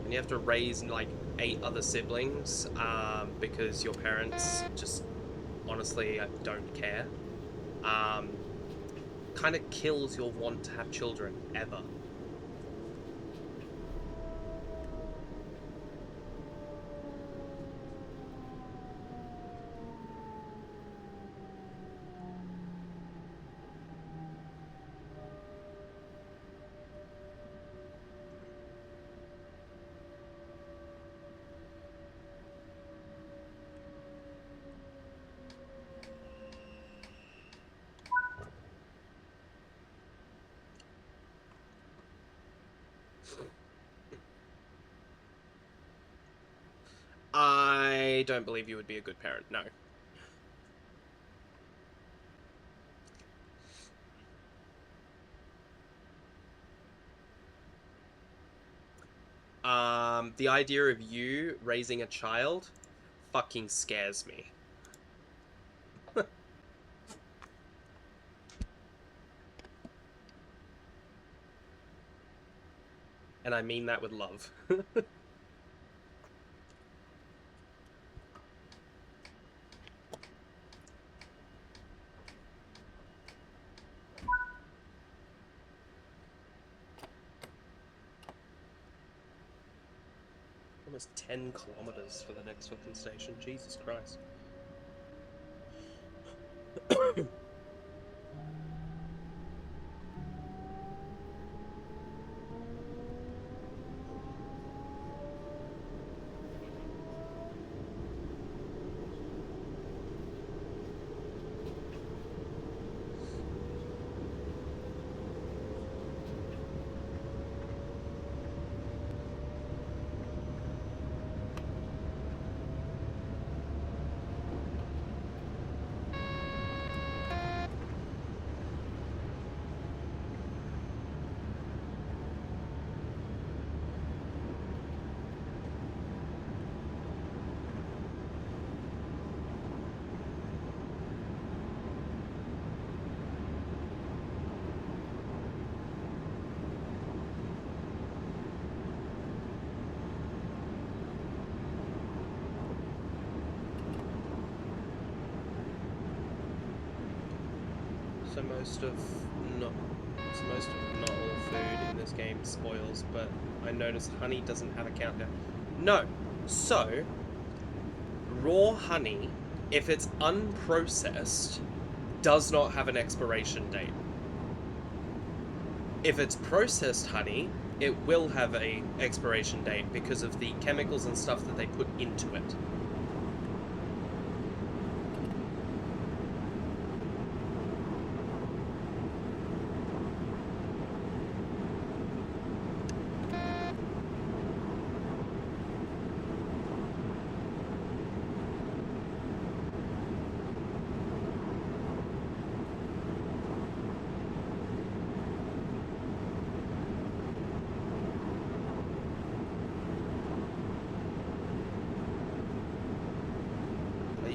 And you have to raise, like, 8 other siblings, because your parents just, honestly, don't care. Kind of kills your want to have children, ever. I don't believe you would be a good parent, no. The idea of you raising a child fucking scares me. And I mean that with love. Almost 10 kilometers for the next fucking station. Jesus Christ. So most of not all food in this game spoils, but I notice honey doesn't have a countdown. No. So raw honey, if it's unprocessed, does not have an expiration date. If it's processed honey, it will have a expiration date because of the chemicals and stuff that they put into it.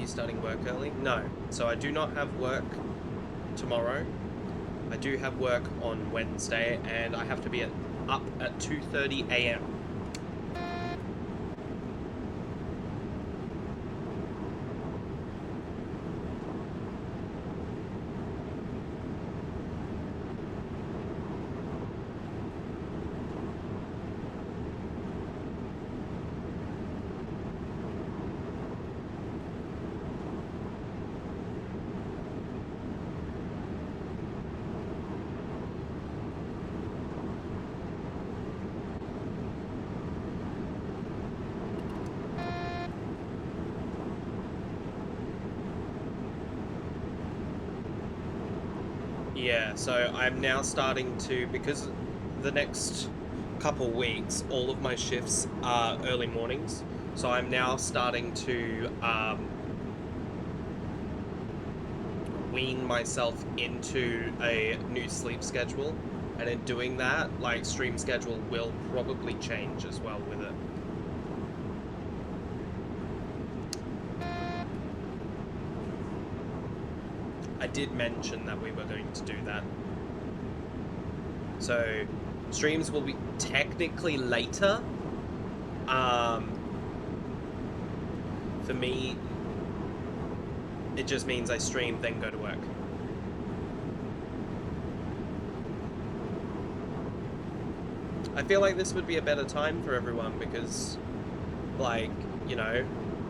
Starting work early? No. So I do not have work tomorrow. I do have work on Wednesday, and I have to be up at 2:30 a.m. Yeah, so I'm now starting to, because the next couple weeks, all of my shifts are early mornings, so I'm now starting to wean myself into a new sleep schedule, and in doing that, like, stream schedule will probably change as well with it. I did mention that we were going to do that. So, streams will be technically later. For me, it just means I stream, then go to work. I feel like this would be a better time for everyone because, like, you know,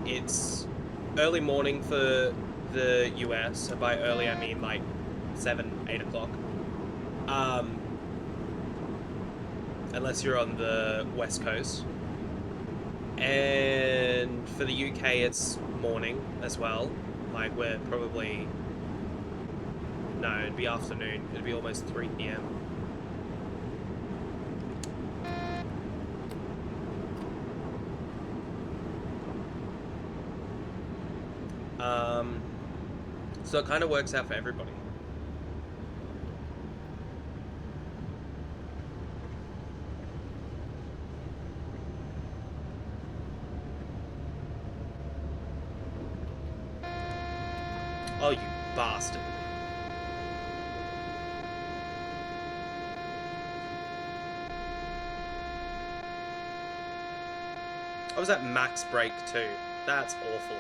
it's early morning for the US, and by early I mean like 7, 8 o'clock. Unless you're on the West Coast. And for the UK it's morning as well. Like we're probably... No, it'd be afternoon. It'd be almost 3 p.m. So it kind of works out for everybody. Oh, you bastard. I was at max break too. That's awful.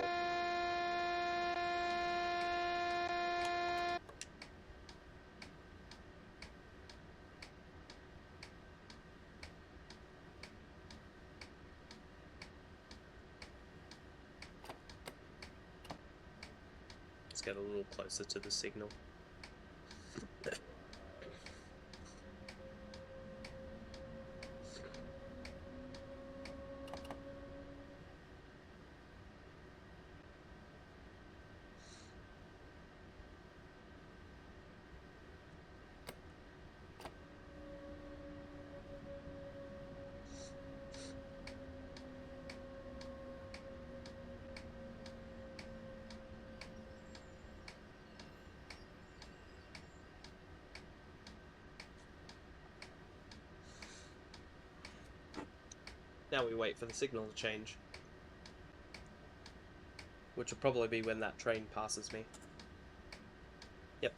Let's get a little closer to the signal. Now we wait for the signal to change. Which will probably be when that train passes me. Yep.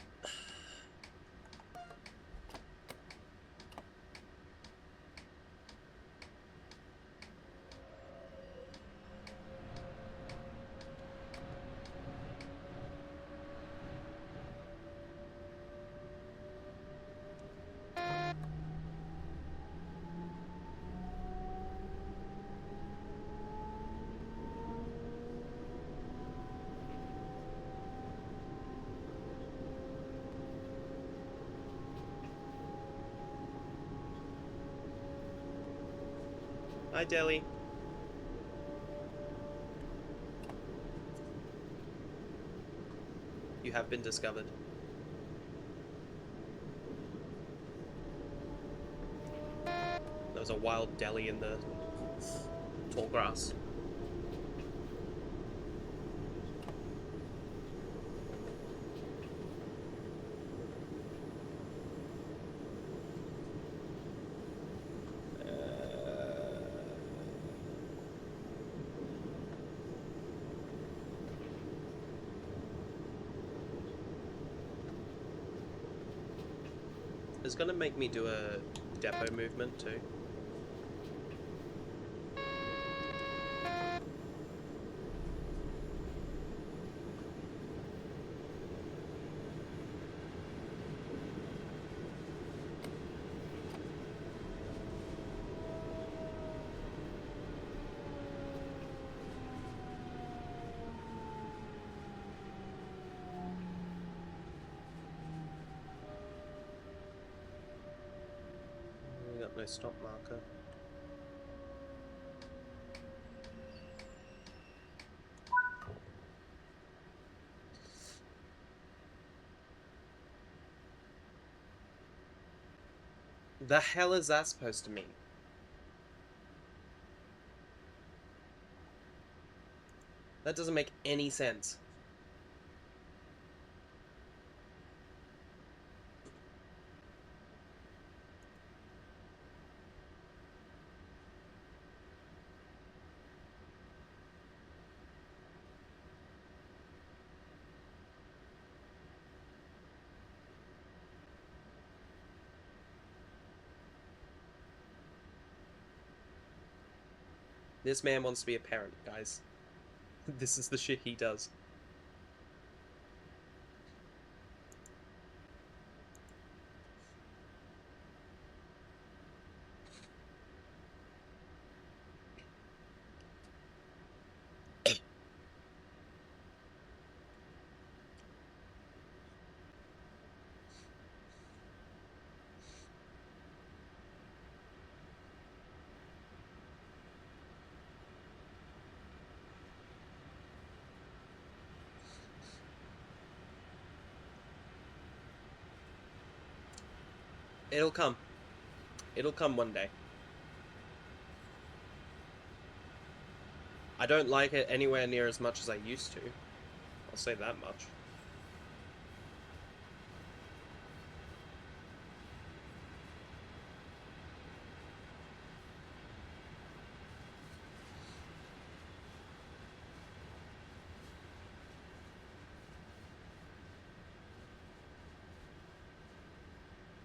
Hi, Deli. You have been discovered. There was a wild deli in the tall grass. It's gonna make me do a depot movement too. We got no stop marker. The hell is that supposed to mean? That doesn't make any sense. This man wants to be a parent, guys. This is the shit he does. It'll come. It'll come one day. I don't like it anywhere near as much as I used to. I'll say that much.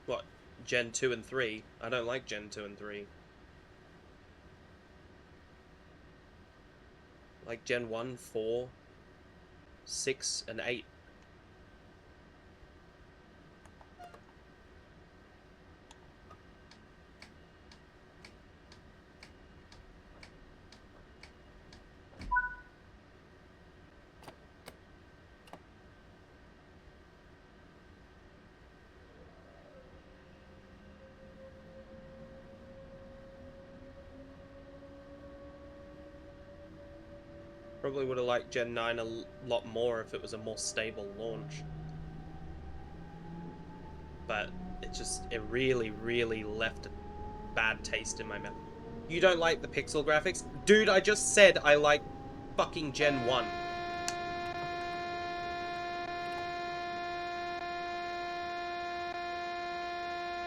What? Gen 2 and 3? I don't like Gen 2 and 3. Like Gen 1, 4, 6, and 8. Probably would have liked Gen 9 a lot more if it was a more stable launch. But it really, really left a bad taste in my mouth. You don't like the pixel graphics? Dude, I just said I like fucking Gen 1.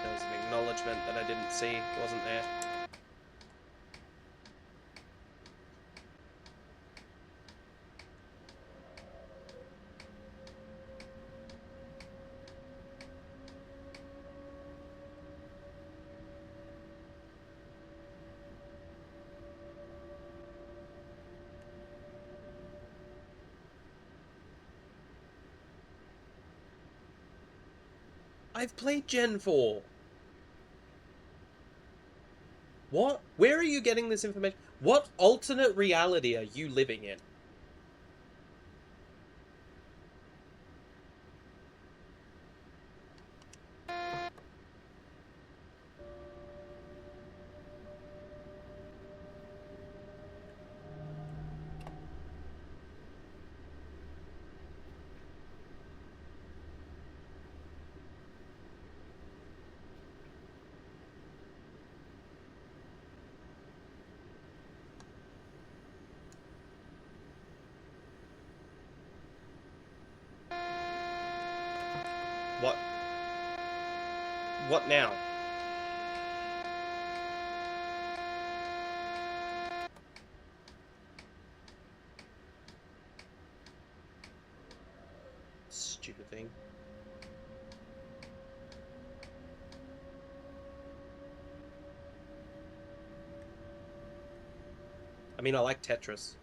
There was an acknowledgement that I didn't see, wasn't there? I've played Gen 4. What? Where are you getting this information? What alternate reality are you living in? What now? Stupid thing. I mean, I like Tetris.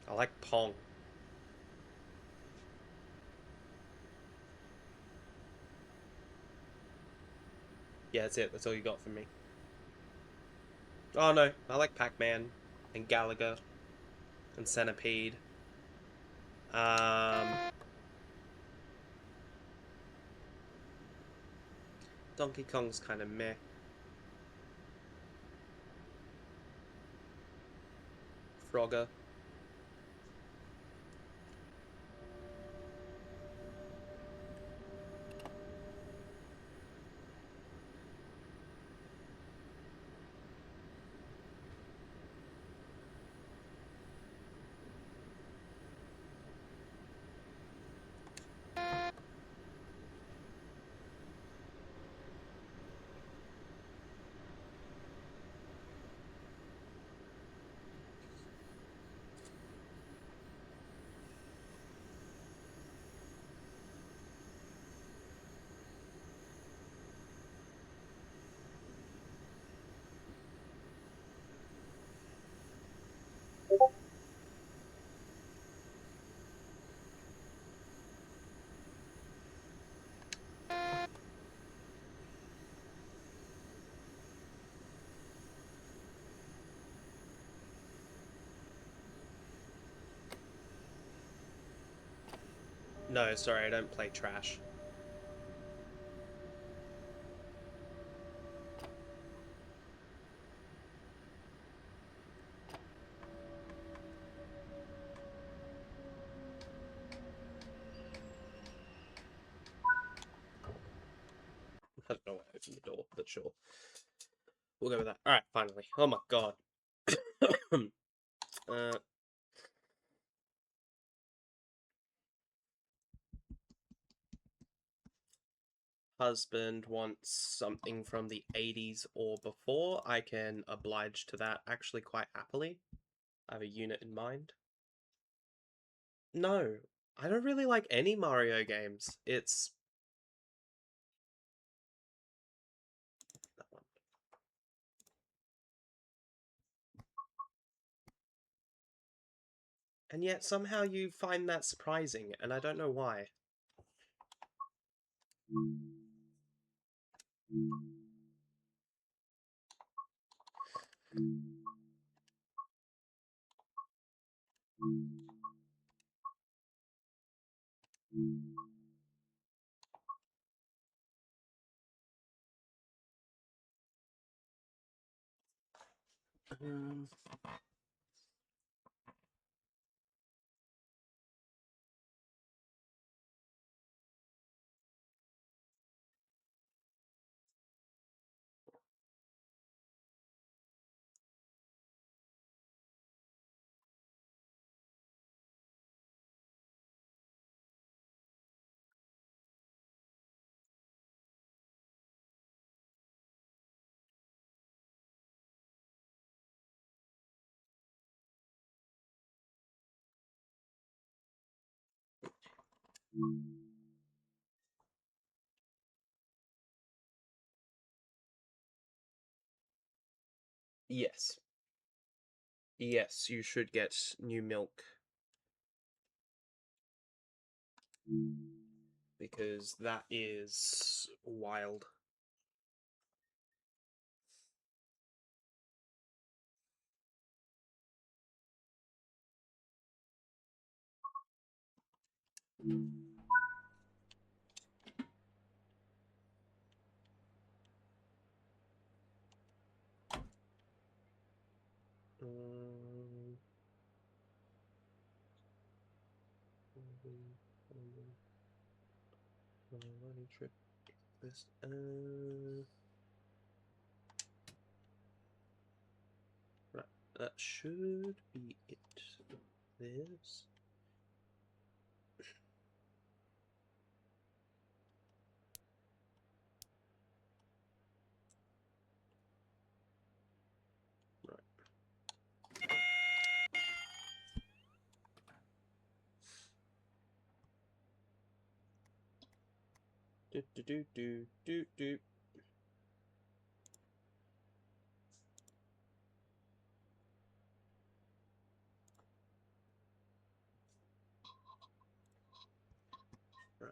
I like Pong. Yeah, that's it. That's all you got from me. Oh no, I like Pac-Man and Galaga and Centipede. Donkey Kong's kind of meh. Frogger. No, sorry, I don't play trash. I don't know why I opened the door, but sure. We'll go with that. Alright, finally. Oh my god. uh, husband wants something from the 80s or before. I can oblige to that actually quite happily. I have a unit in mind. No, I don't really like any Mario games. It's that one. And yet somehow you find that surprising, and I don't know why. Um, yes. Yes, you should get new milk. Because that is wild. Um, running trip list. Right, that should be it. This. Do do do do do do. Right.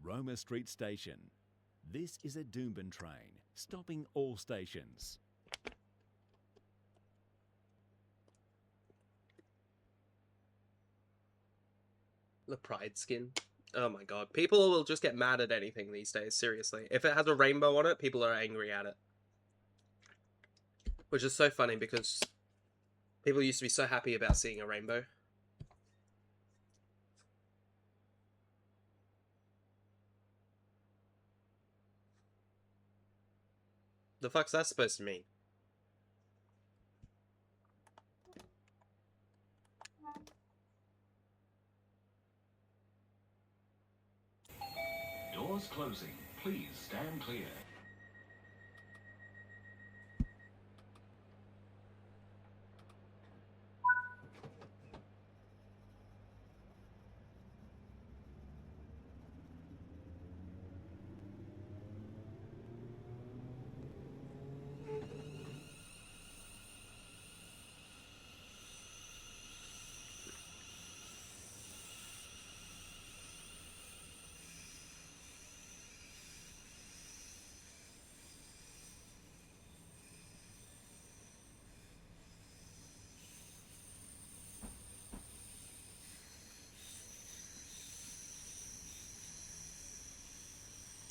Roma Street Station. This is a Doomben train, stopping all stations. The pride skin. Oh my god. People will just get mad at anything these days, seriously. If it has a rainbow on it, people are angry at it. Which is so funny because people used to be so happy about seeing a rainbow. The fuck's that supposed to mean? Doors closing. Please stand clear.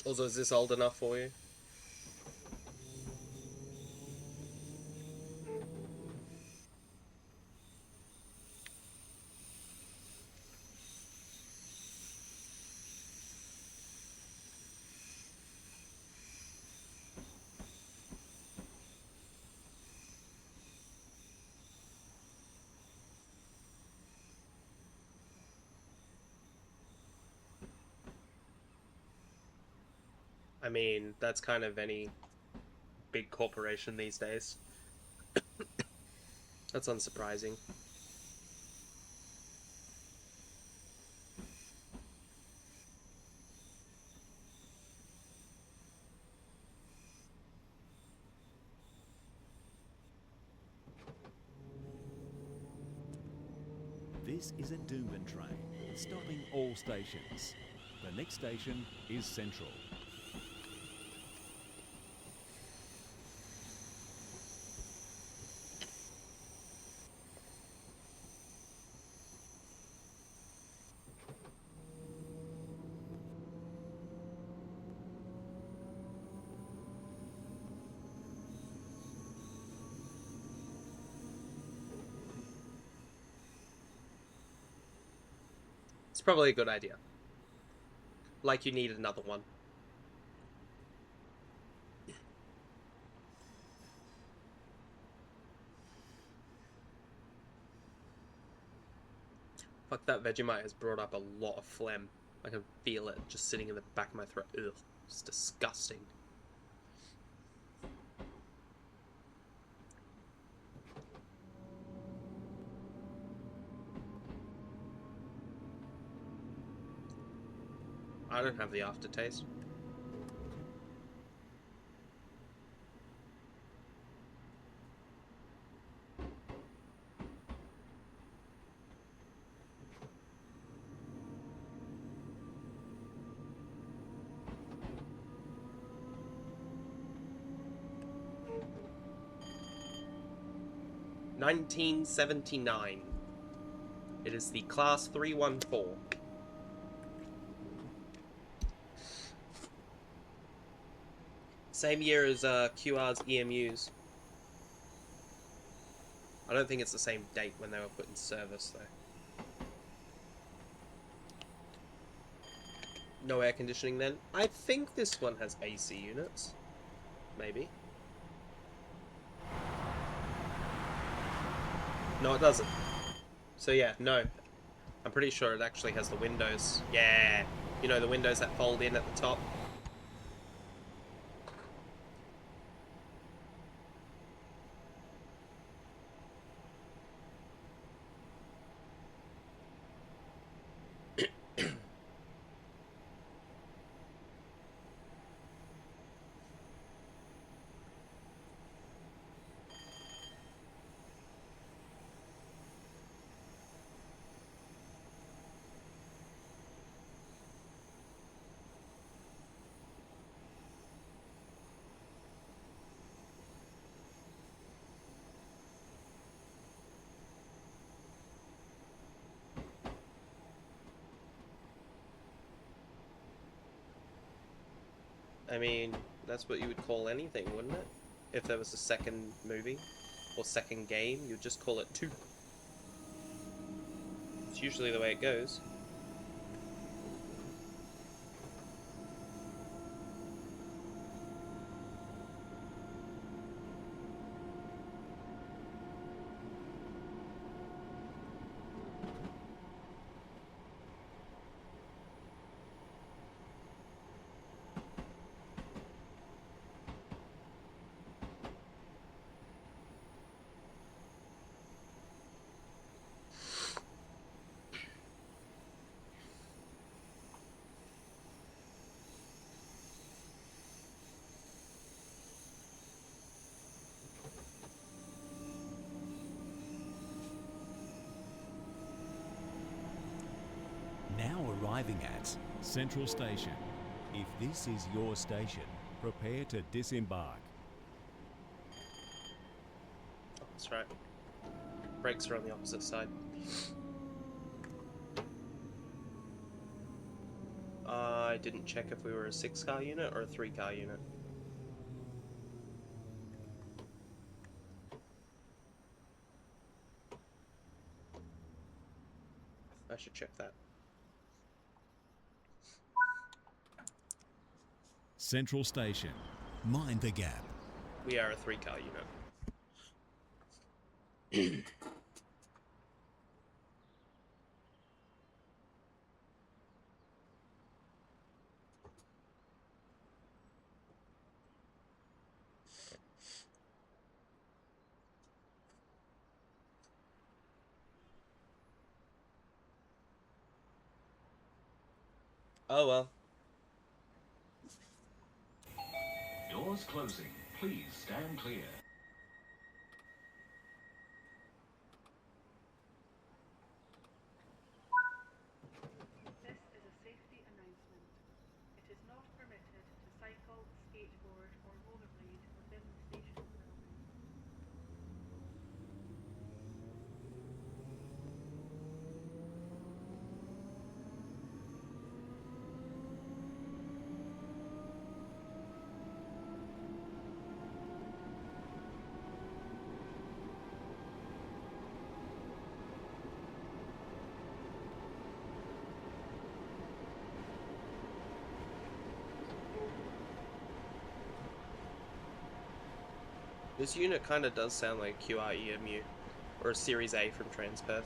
Also, is this old enough for you? I mean, that's kind of any big corporation these days. That's unsurprising. This is a Doomben train, stopping all stations. The next station is Central. It's probably a good idea. Like you need another one. Fuck, that Vegemite has brought up a lot of phlegm. I can feel it just sitting in the back of my throat. Ugh, it's disgusting. I don't have the aftertaste. $19.79. It is the Class 314. Same year as QR's EMUs. I don't think it's the same date when they were put in service, though. No air conditioning then. I think this one has AC units. Maybe. No, it doesn't. So yeah, no. I'm pretty sure it actually has the windows. Yeah! You know, the windows that fold in at the top. I mean, that's what you would call anything, wouldn't it? If there was a second movie or second game, you'd just call it 2. It's usually the way it goes. Now arriving at Central Station. If this is your station, prepare to disembark. Oh, that's right. Brakes are on the opposite side. I didn't check if we were a 6-car unit or a 3-car unit. I should check that. Central Station. Mind the gap. We are a 3-car unit. Oh well. Doors closing. Please stand clear. This is a safety announcement. It is not permitted to cycle, skateboard or rollerblade within the station building. This unit kind of does sound like QREMU, or a Series A from Transperth.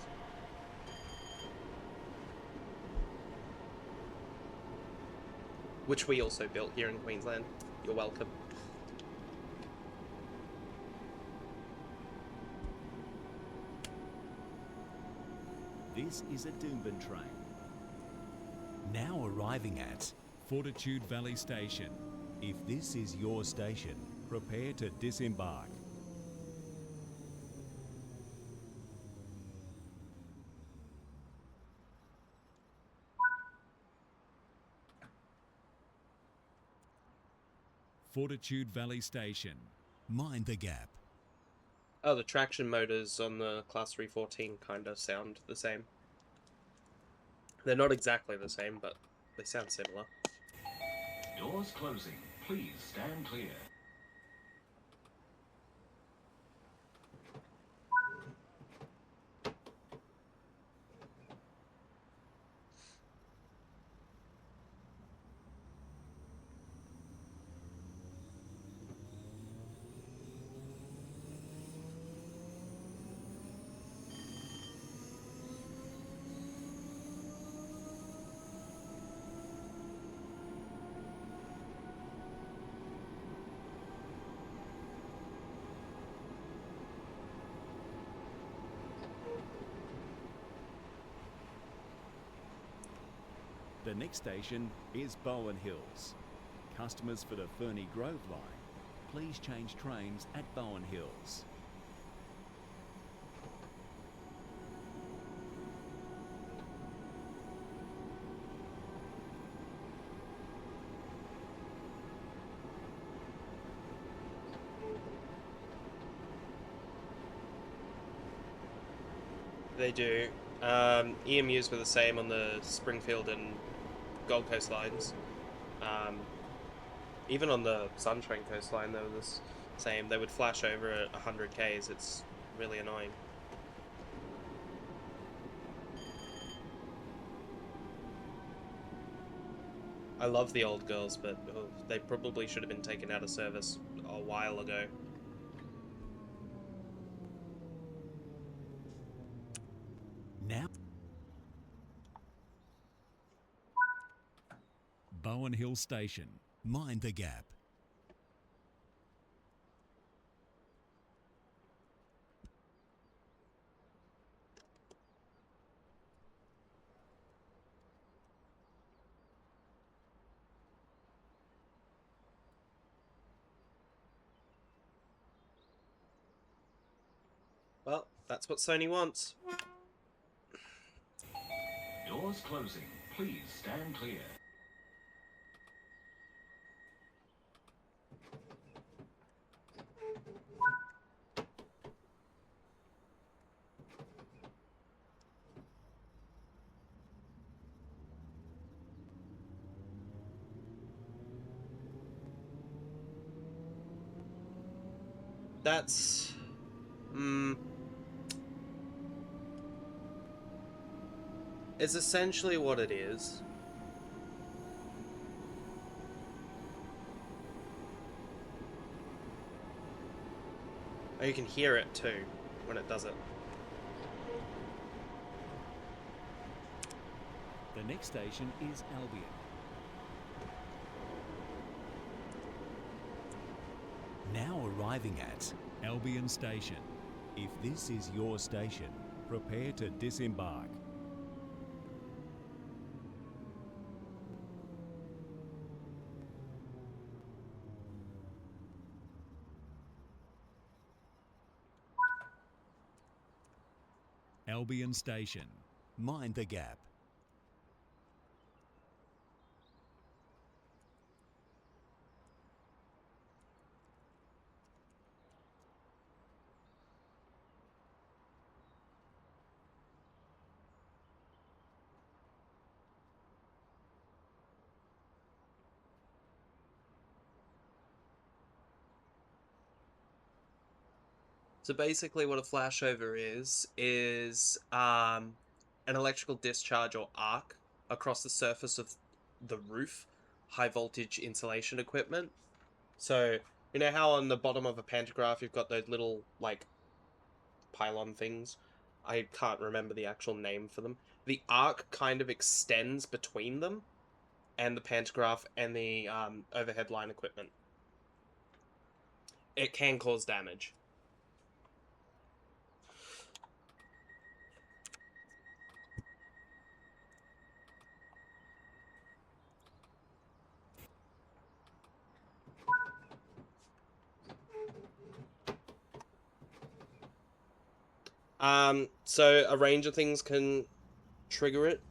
Which we also built here in Queensland. You're welcome. This is a Doomben train. Now arriving at Fortitude Valley Station. If this is your station, prepare to disembark. Fortitude Valley Station. Mind the gap. Oh, the traction motors on the Class 314 kind of sound the same. They're not exactly the same, but they sound similar. Doors closing. Please stand clear. The next station is Bowen Hills. Customers for the Ferny Grove line, please change trains at Bowen Hills. They do. EMUs were the same on the Springfield and Gold Coast lines. Even on the Sunshine coastline, they were the same. They would flash over at 100 k's. It's really annoying. I love the old girls, but they probably should have been taken out of service a while ago. Now, Bowen Hill Station. Mind the gap. Well, that's what Sony wants. Doors closing. Please stand clear. That's... It's essentially what it is. Oh, you can hear it too when it does it. The next station is Albion. Now arriving at Albion Station. If this is your station, prepare to disembark. Albion Station. Mind the gap. So basically what a flashover is an electrical discharge or arc across the surface of the roof, high voltage insulation equipment. So, you know how on the bottom of a pantograph you've got those little, like, pylon things? I can't remember the actual name for them. The arc kind of extends between them and the pantograph and the overhead line equipment. It can cause damage. So a range of things can trigger it.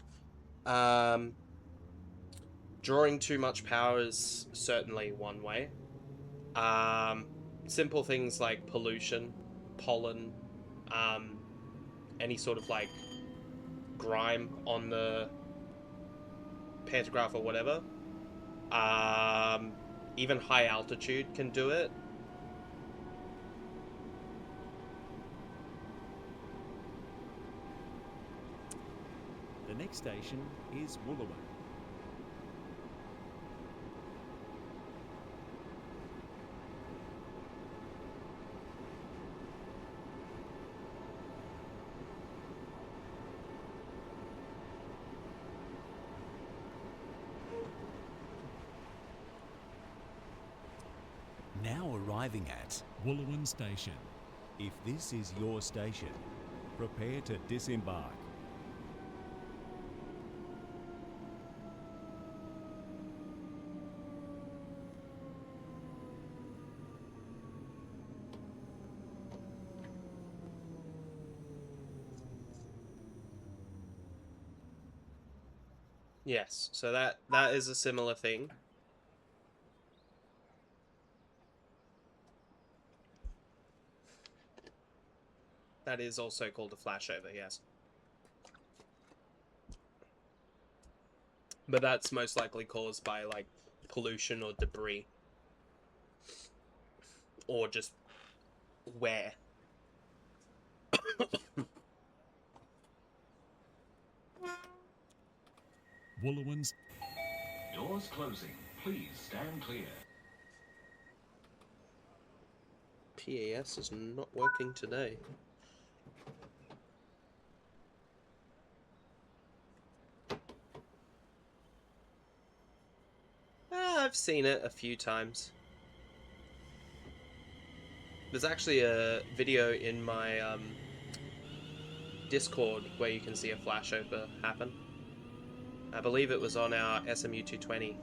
Drawing too much power is certainly one way. Simple things like pollution, pollen, any sort of like grime on the pantograph or whatever. Even high altitude can do it. The next station is Wooloowin. Now arriving at Wooloowin Station. If this is your station, prepare to disembark. Yes, so that is a similar thing. That is also called a flashover, yes. But that's most likely caused by, like, pollution or debris Or just where? Wooloowins. Doors closing. Please stand clear. PAS is not working today. I've seen it a few times. There's actually a video in my Discord where you can see a flashover happen. I believe it was on our SMU 220.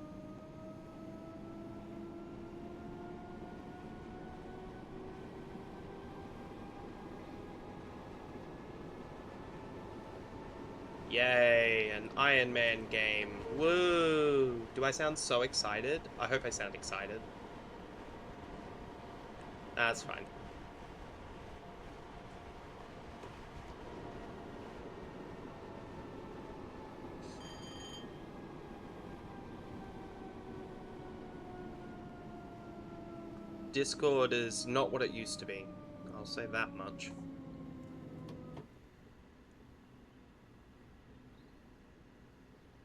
Yay, an Iron Man game. Woo! Do I sound so excited? I hope I sound excited. That's fine. Discord is not what it used to be. I'll say that much.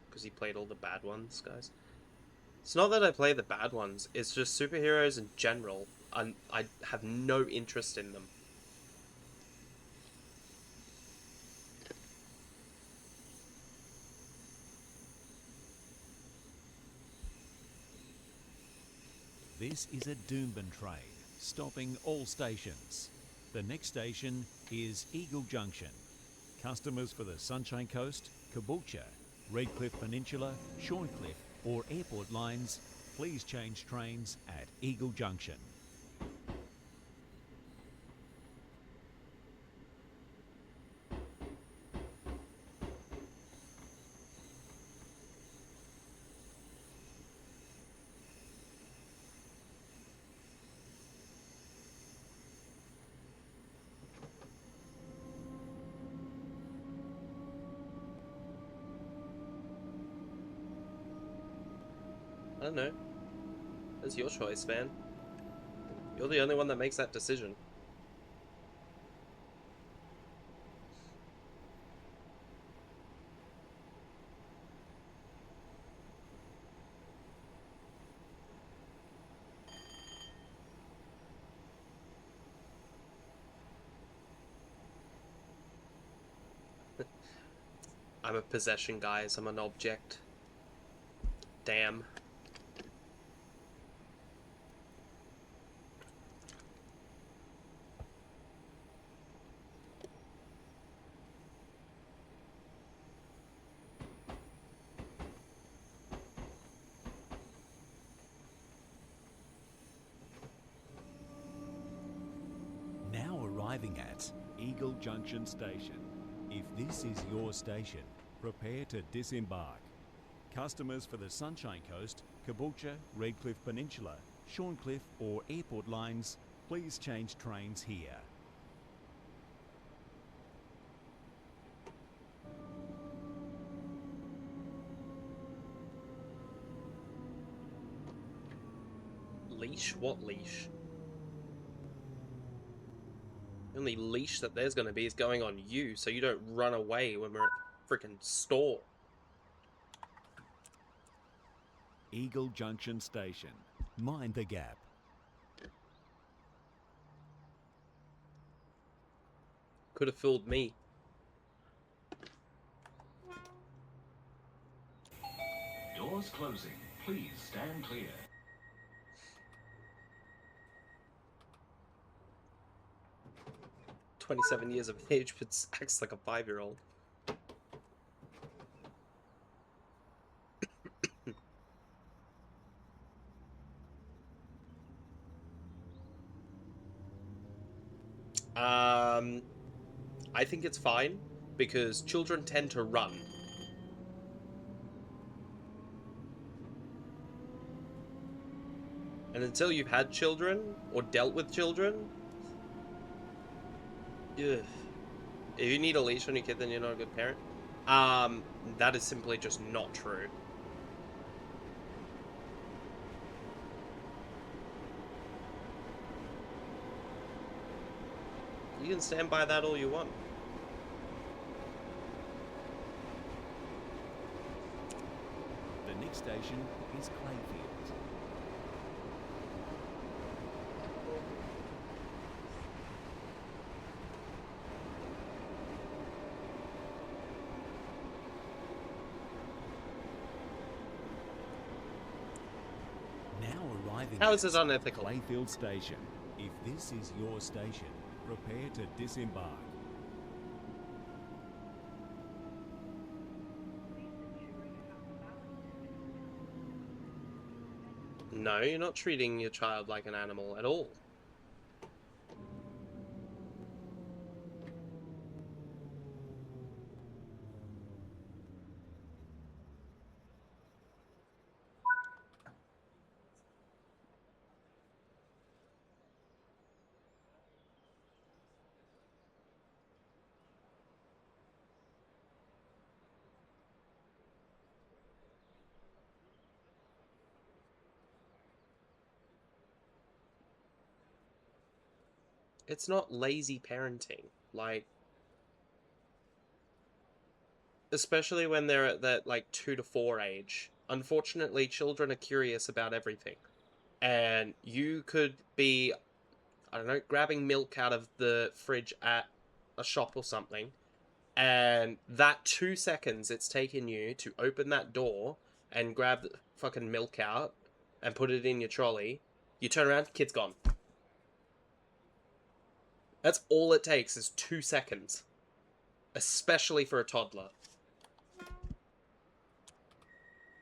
Because he played all the bad ones, guys. It's not that I play the bad ones, it's just superheroes in general. I have no interest in them. This is a Doomben train, stopping all stations. The next station is Eagle Junction. Customers for the Sunshine Coast, Caboolture, Redcliffe Peninsula, Shorncliffe or airport lines, please change trains at Eagle Junction. I don't know. That's your choice, man. You're the only one that makes that decision. I'm a possession, guys. I'm an object. Damn. Now arriving at Eagle Junction Station. If this is your station, prepare to disembark. Customers for the Sunshine Coast, Caboolture, Redcliffe Peninsula, Shorncliffe or airport lines, please change trains here. Leash? What leash? The only leash that there's gonna be is going on you, so you don't run away when we're at the frickin' store. Eagle Junction Station. Mind the gap. Could have fooled me. Doors closing. Please stand clear. "27 years of age, but acts like a 5-year-old. I think it's fine, because children tend to run. And until you've had children, or dealt with children, ugh. If you need a leash on your kid, then you're not a good parent. That is simply just not true. You can stand by that all you want. The next station is Clayfield. Now arriving How is at this unethical? Clayfield Station. If this is your station, prepare to disembark. Please ensure you have a valid No, you're not treating your child like an animal at all. It's not lazy parenting. Like, especially when they're at that, like, 2 to 4 age. Unfortunately, children are curious about everything. And you could be, I don't know, grabbing milk out of the fridge at a shop or something, and that 2 seconds it's taken you to open that door and grab the fucking milk out and put it in your trolley, you turn around, kid's gone. That's all it takes is 2 seconds. Especially for a toddler.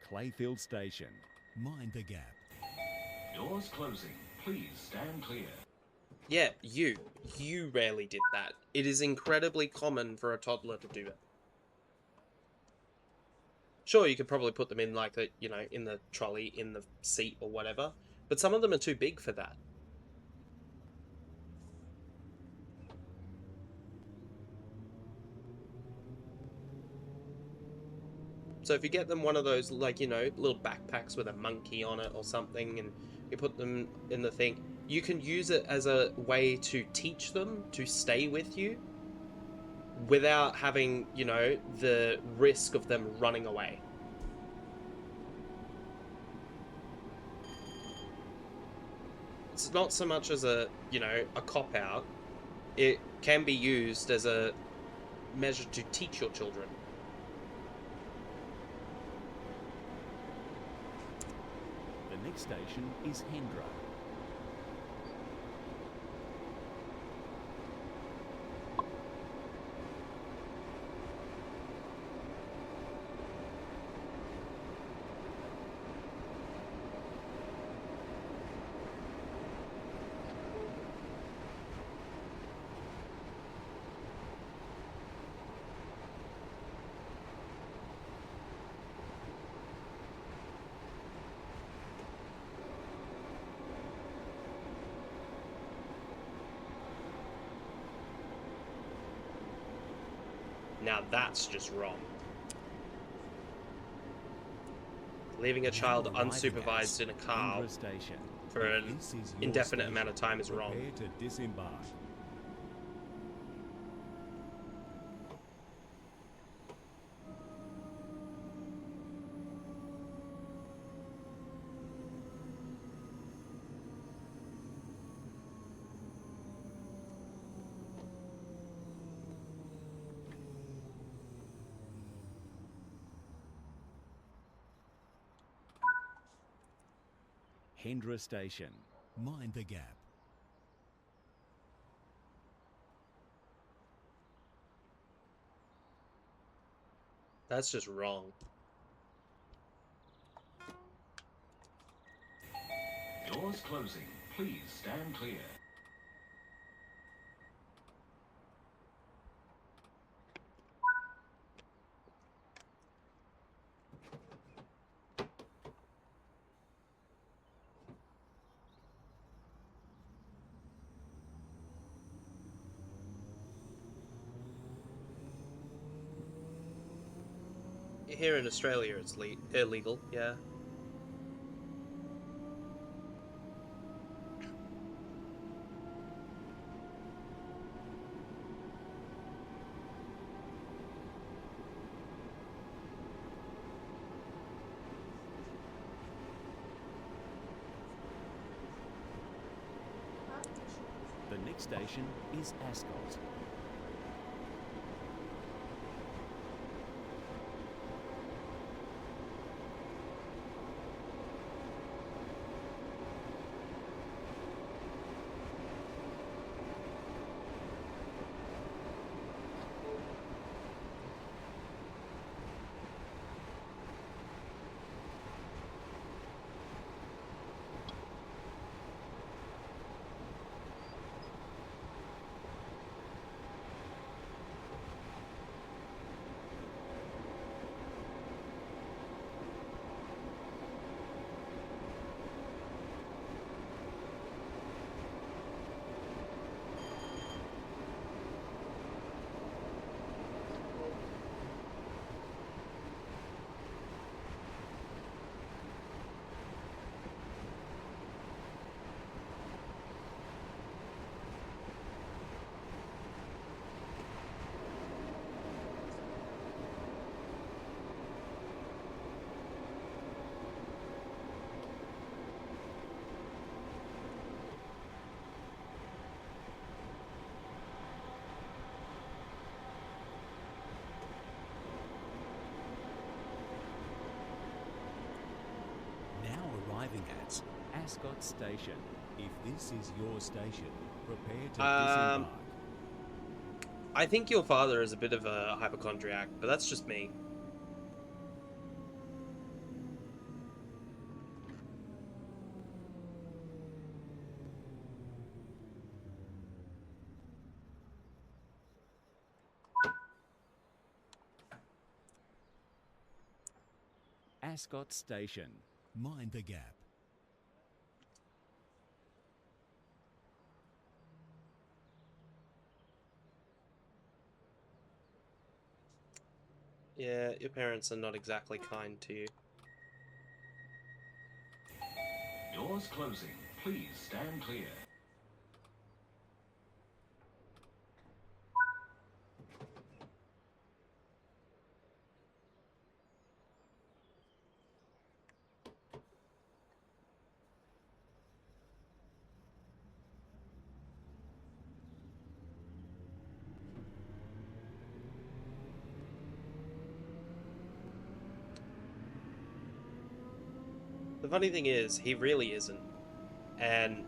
Clayfield Station. Mind the gap. Doors closing. Please stand clear. Yeah, you rarely did that. It is incredibly common for a toddler to do it. Sure, you could probably put them in, like, the, you know, in the trolley, in the seat or whatever, but some of them are too big for that. So if you get them one of those, like, you know, little backpacks with a monkey on it or something, and you put them in the thing, you can use it as a way to teach them to stay with you without having, you know, the risk of them running away. It's not so much as a, you know, a cop-out. It can be used as a measure to teach your children. The next station is Hendra. Now that's just wrong. Leaving a child Now arriving unsupervised at in a car Hendra Station. for If an this is your indefinite station, amount of time is wrong. prepare to disembark. Hendra Station. Mind the gap. That's just wrong. Doors closing. Please stand clear. Here in Australia, it's illegal, yeah. next station is Ascot. Arriving at Ascot Station. If this is your station, prepare to disembark. I think your father is a bit of a hypochondriac, but that's just me. Ascot Station. Mind the gap. Yeah, your parents are not exactly kind to you. Doors closing. Please stand clear. The funny thing is, he really isn't. And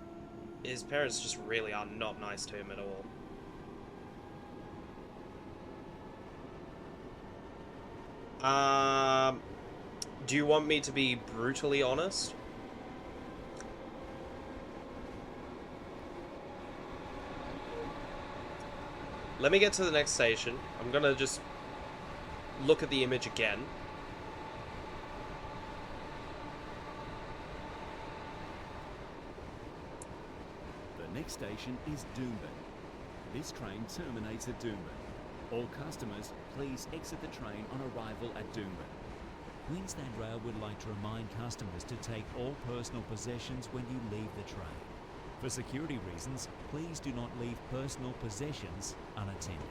his parents just really are not nice to him at all. Do you want me to be brutally honest? Let me get to the next station. I'm gonna just look at the image again. The next station is Doomben. This train terminates at Doomben. All customers, please exit the train on arrival at Doomben. Queensland Rail would like to remind customers to take all personal possessions when you leave the train. For security reasons, please do not leave personal possessions unattended.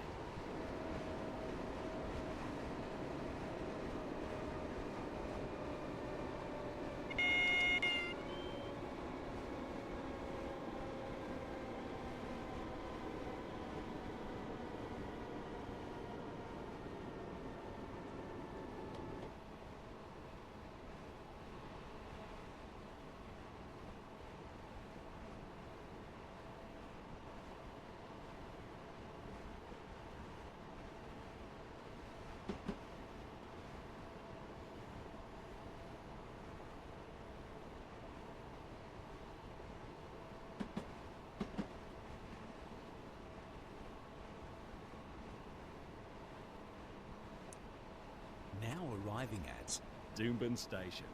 Now arriving at Doomben Station.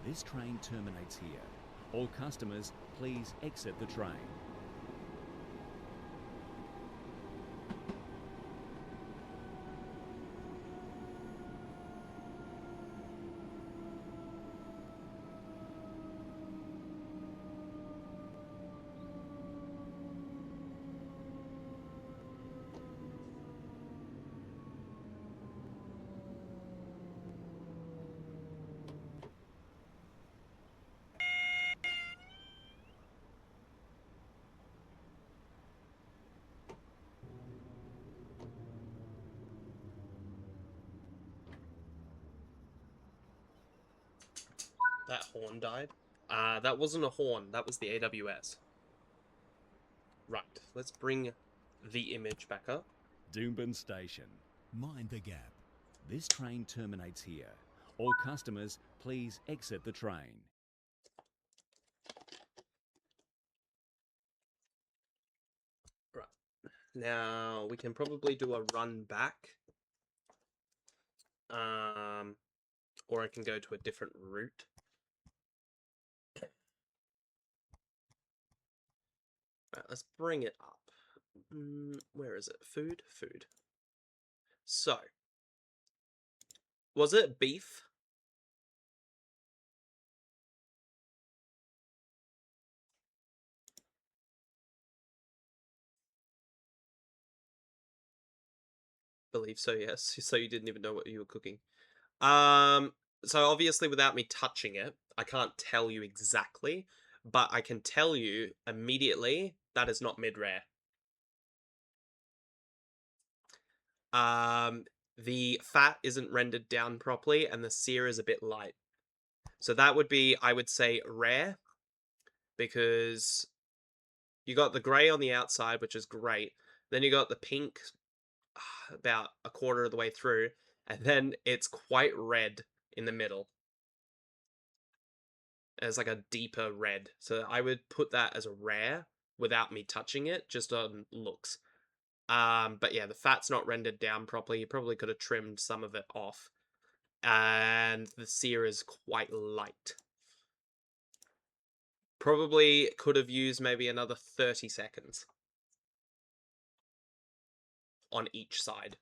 This train terminates here. All customers, please exit the train. That horn died. That wasn't a horn. That was the AWS. Right. Let's bring the image back up. Doomben Station. Mind the gap. This train terminates here. All customers, please exit the train. Right. Now, we can probably do a run back. Or I can go to a different route. Right, let's bring it up. Where is it? Food? Food. So. Was it beef? Believe so, yes. So you didn't even know what you were cooking. So obviously without me touching it, I can't tell you exactly, but I can tell you immediately that is not mid-rare. The fat isn't rendered down properly and the sear is a bit light. So that would be, I would say, rare, because you got the grey on the outside, which is great. Then you got the pink about a quarter of the way through, and then it's quite red in the middle. It's like a deeper red. So I would put that as a rare without me touching it, just on looks. But yeah, the fat's not rendered down properly. You probably could have trimmed some of it off. And the sear is quite light. Probably could have used maybe another 30 seconds on each side.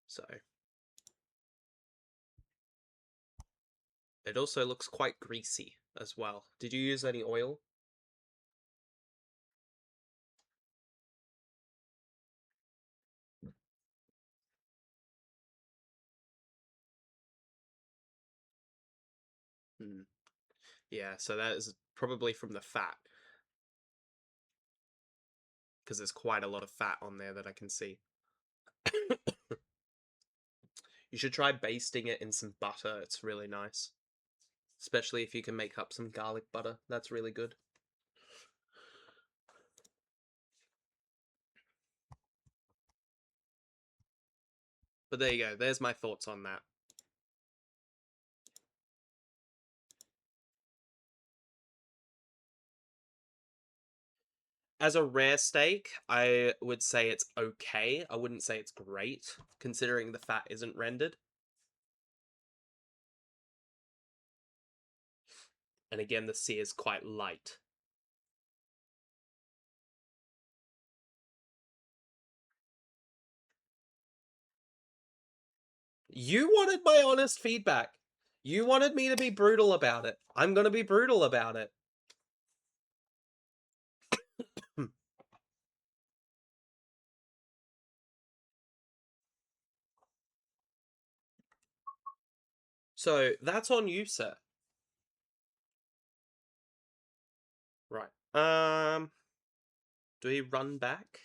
So it also looks quite greasy as well. Did you use any oil? Yeah, so that is probably from the fat. Because there's quite a lot of fat on there that I can see. You should try basting it in some butter. It's really nice. Especially if you can make up some garlic butter. That's really good. But there you go. There's my thoughts on that. As a rare steak, I would say it's okay. I wouldn't say it's great, considering the fat isn't rendered. And again, the sear is quite light. You wanted my honest feedback. You wanted me to be brutal about it. I'm gonna be brutal about it. So, that's on you, sir. Right. Do we run back?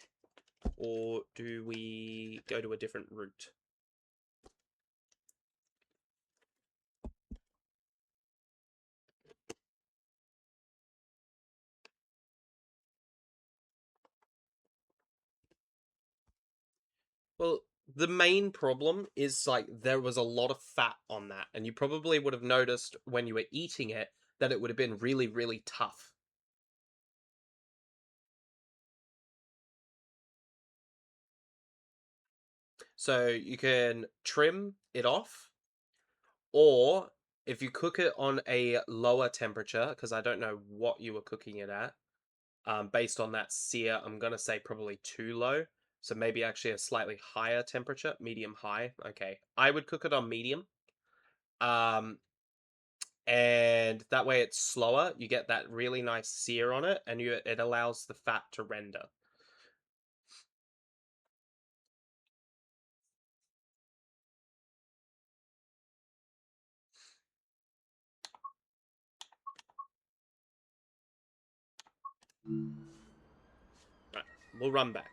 Or do we go to a different route? Well, the main problem is, like, there was a lot of fat on that, and you probably would have noticed when you were eating it that it would have been really, really tough. So you can trim it off, or if you cook it on a lower temperature, because I don't know what you were cooking it at, based on that sear, I'm going to say probably too low. So maybe actually a slightly higher temperature, medium high. Okay, I would cook it on medium. And that way it's slower. You get that really nice sear on it, and it allows the fat to render. Right, we'll run back.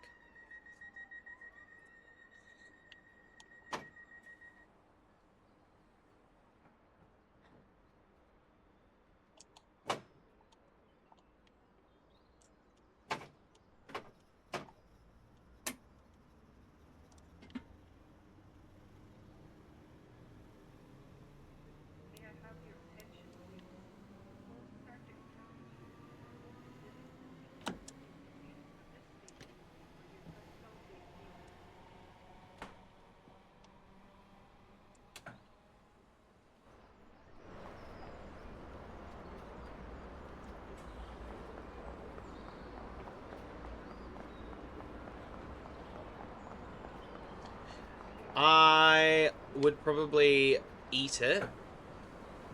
I would probably eat it,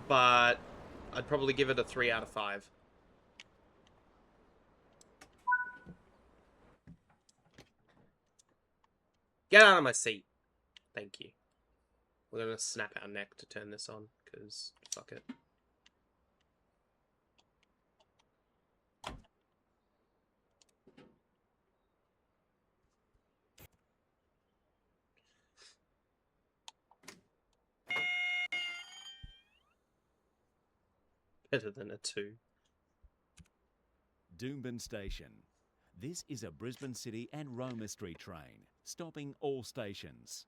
but I'd probably give it a 3 out of 5. Get out of my seat. Thank you. We're gonna snap our neck to turn this on, because fuck it. Better than a 2. Doomben Station. This is a Brisbane City and Roma Street train, stopping all stations.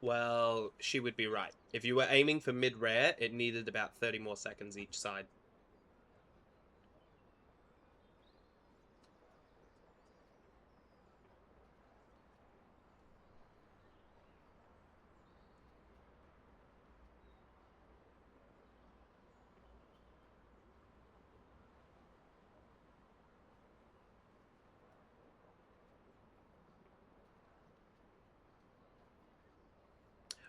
Well, she would be right. If you were aiming for mid-rare, it needed about 30 more seconds each side.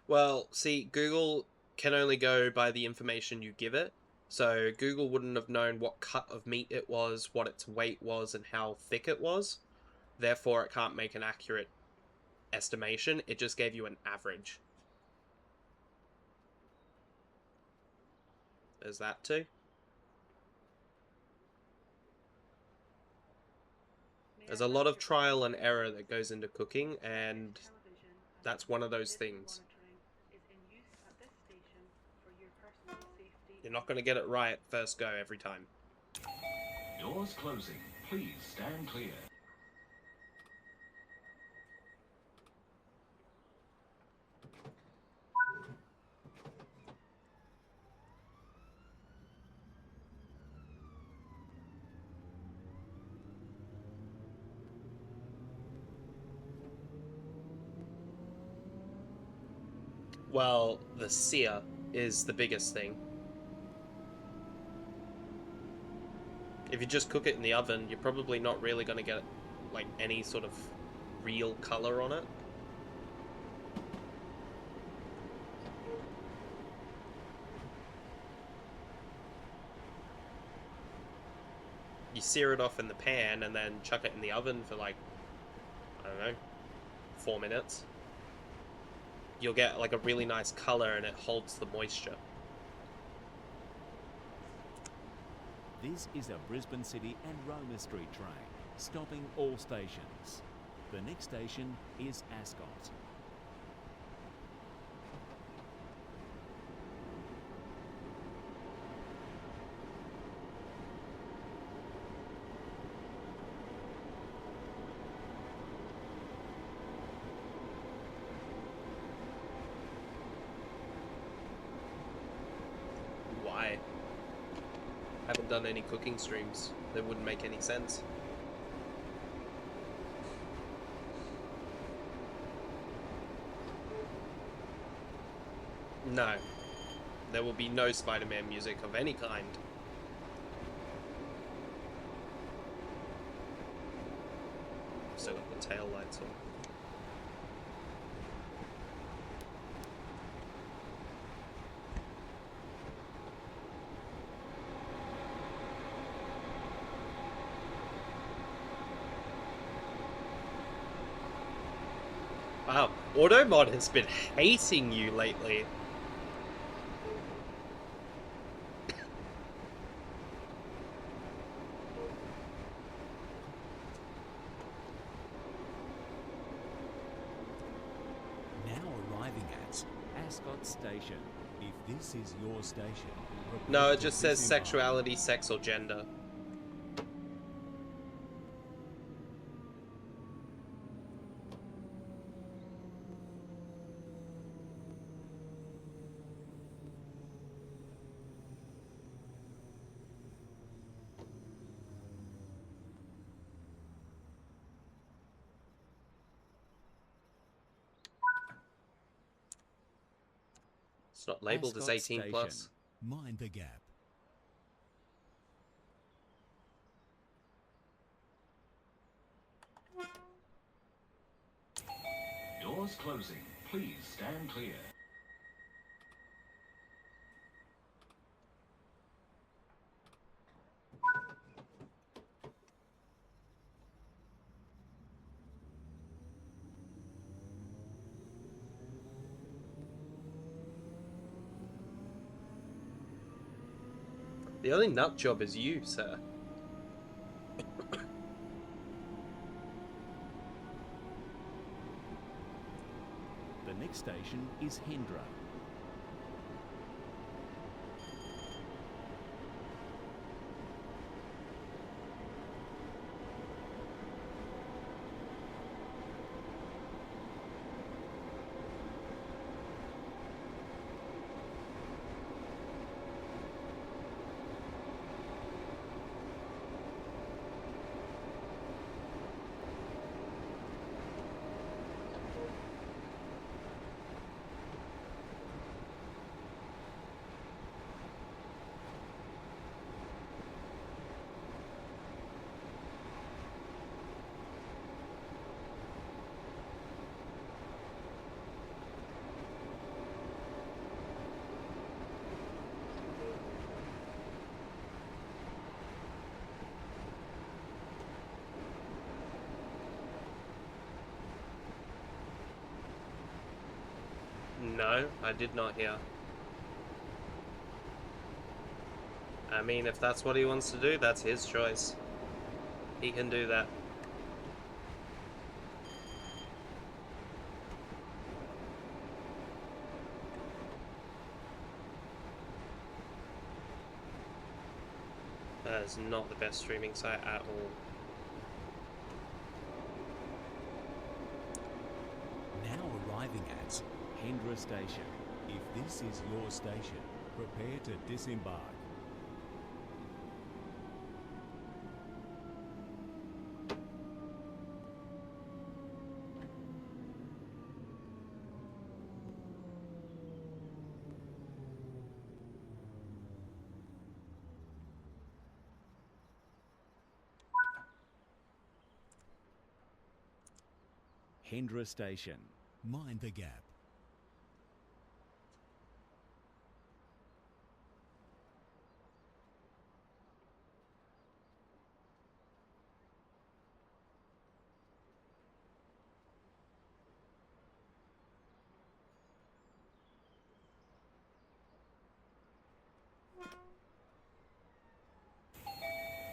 Well, see, Google can only go by the information you give it. So Google wouldn't have known what cut of meat it was, what its weight was, and how thick it was. Therefore, it can't make an accurate estimation. It just gave you an average. There's that too. There's a lot of trial and error that goes into cooking, and that's one of those things. You're not going to get it right first go every time. Doors closing. Please stand clear. Well, the sear is the biggest thing. If you just cook it in the oven, you're probably not really going to get like any sort of real color on it. You sear it off in the pan and then chuck it in the oven for like, I don't know, 4 minutes. You'll get like a really nice color and it holds the moisture. This is a Brisbane City and Roma Street train, stopping all stations. The next station is Ascot. Why? Haven't done any cooking streams. That wouldn't make any sense. No. There will be no Spider-Man music of any kind. Still got the tail lights on. Wow, Automod has been hating you lately. Now arriving at Ascot Station. If this is your station... No, prepare it to just says disembark. sexuality, sex, or gender. It's not labelled as Ascot 18 Station. plus. Mind the gap. Doors closing. Please stand clear. The only nut job is you, sir. The next station is Hendra. No, I did not hear. I mean, if that's what he wants to do, that's his choice. He can do that. That is not the best streaming site at all. Now arriving at Hendra Station. If this is your station, prepare to disembark. Hendra Station. Mind the gap.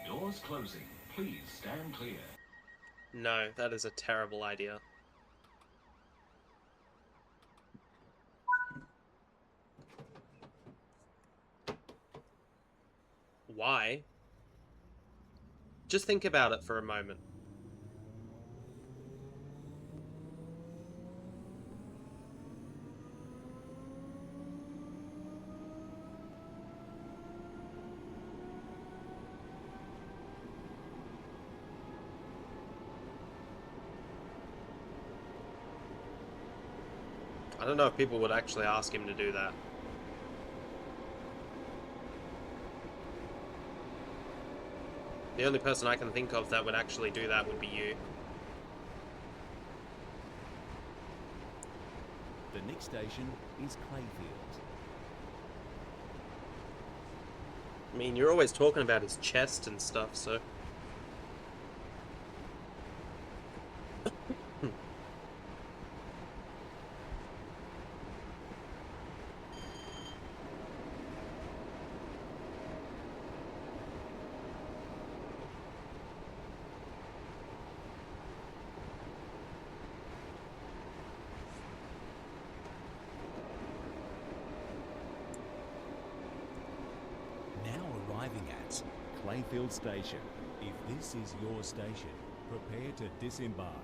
Doors closing. Please stand clear. No, that is a terrible idea. Why? Just think about it for a moment. I don't know if people would actually ask him to do that. The only person I can think of that would actually do that would be you. The next station is Clayfield. I mean, you're always talking about his chest and stuff, so... Now arriving at Clayfield Station. If this is your station, prepare to disembark.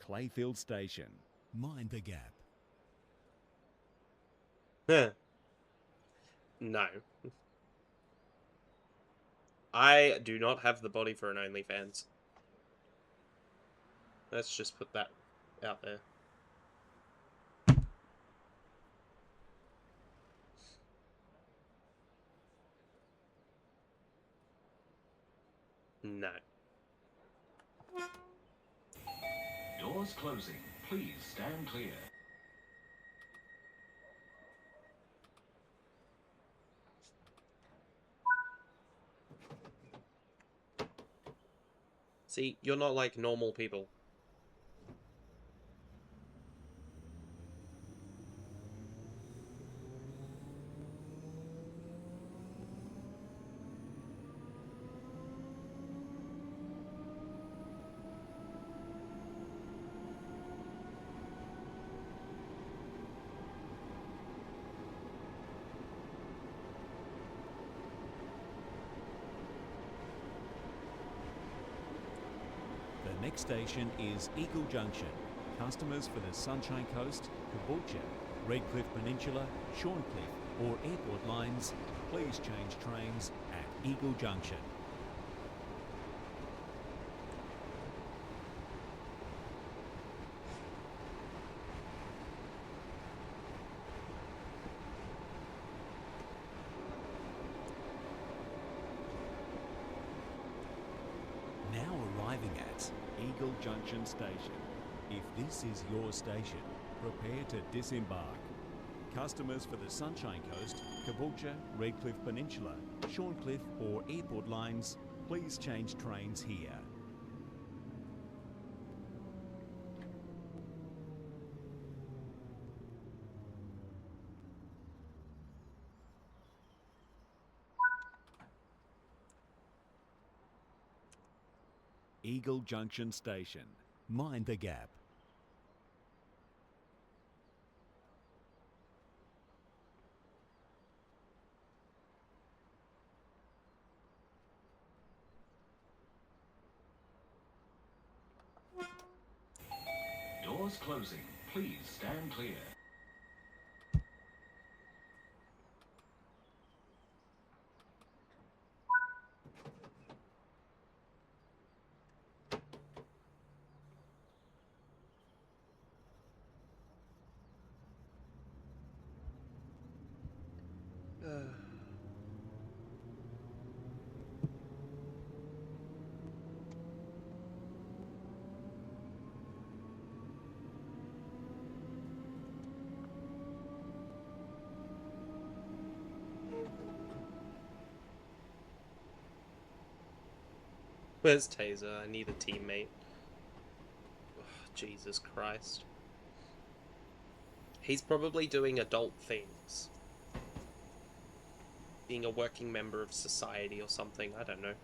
Clayfield Station. Mind the gap. No. I do not have the body for an OnlyFans. Let's just put that out there. No. Doors closing. Please stand clear. See, you're not like normal people. The next station is Eagle Junction. Customers for the Sunshine Coast, Caboolture, Redcliffe Peninsula, Shorncliffe or airport lines, please change trains at Eagle Junction. Now arriving at Eagle Junction Station. If this is your station, prepare to disembark. Customers for the Sunshine Coast, Caboolture, Redcliffe Peninsula, Shorncliffe or airport lines, please change trains here. Eagle Junction Station. Mind the gap. Doors closing. Please stand clear. Where's Taser? I need a teammate. Oh, Jesus Christ. He's probably doing adult things. Being a working member of society or something, I don't know.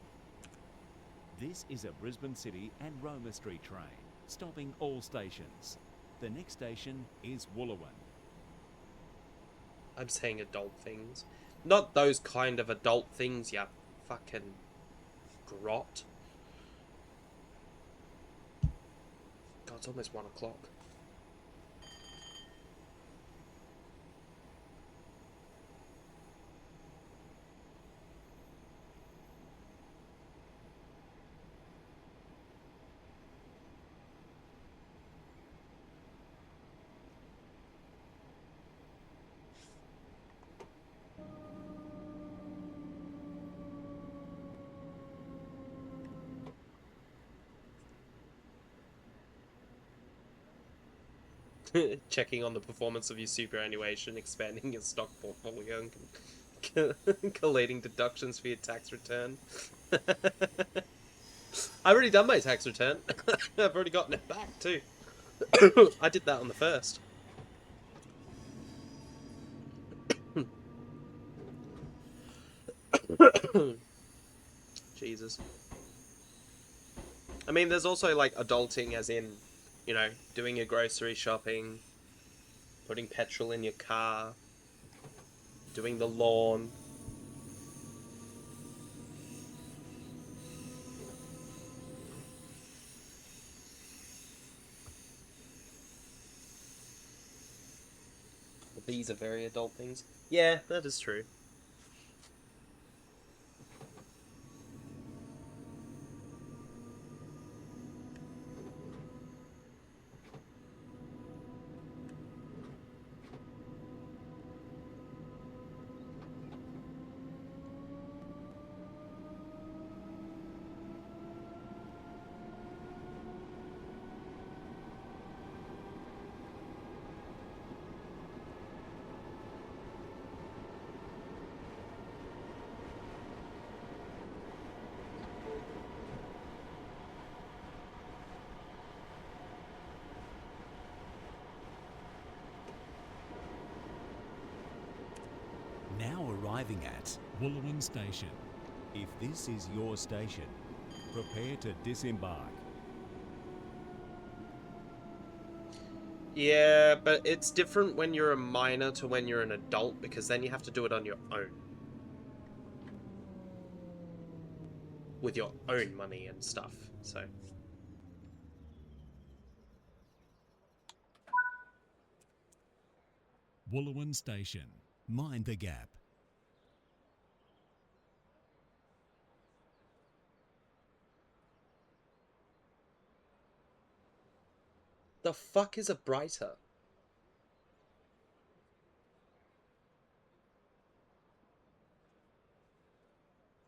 This is a Brisbane City and Roma Street train, stopping all stations. The next station is Wooloowin. I'm saying adult things. Not those kind of adult things, ya fucking grot. God, it's almost 1 o'clock. Checking on the performance of your superannuation, expanding your stock portfolio, and collating deductions for your tax return. I've already done my tax return. I've already gotten it back too. I did that on the 1st. Jesus. I mean, there's also like adulting as in, you know, doing your grocery shopping, putting petrol in your car, doing the lawn. These are very adult things. Yeah, that is true. Now arriving at Wooloowin Station. If this is your station, prepare to disembark. Yeah, but it's different when you're a minor to when you're an adult, because then you have to do it on your own. With your own money and stuff, so... Wooloowin Station. Mind the gap. The fuck is a brighter?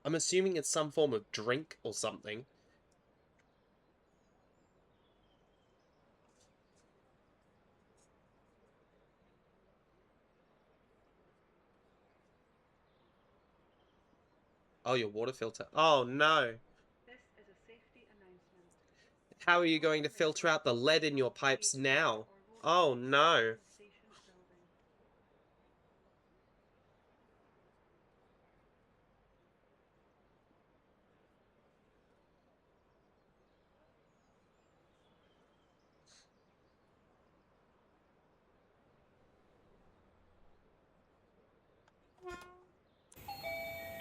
I'm assuming it's some form of drink or something. Oh, your water filter. Oh no. This is a safety announcement. How are you going to filter out the lead in your pipes now? Oh no. Station building.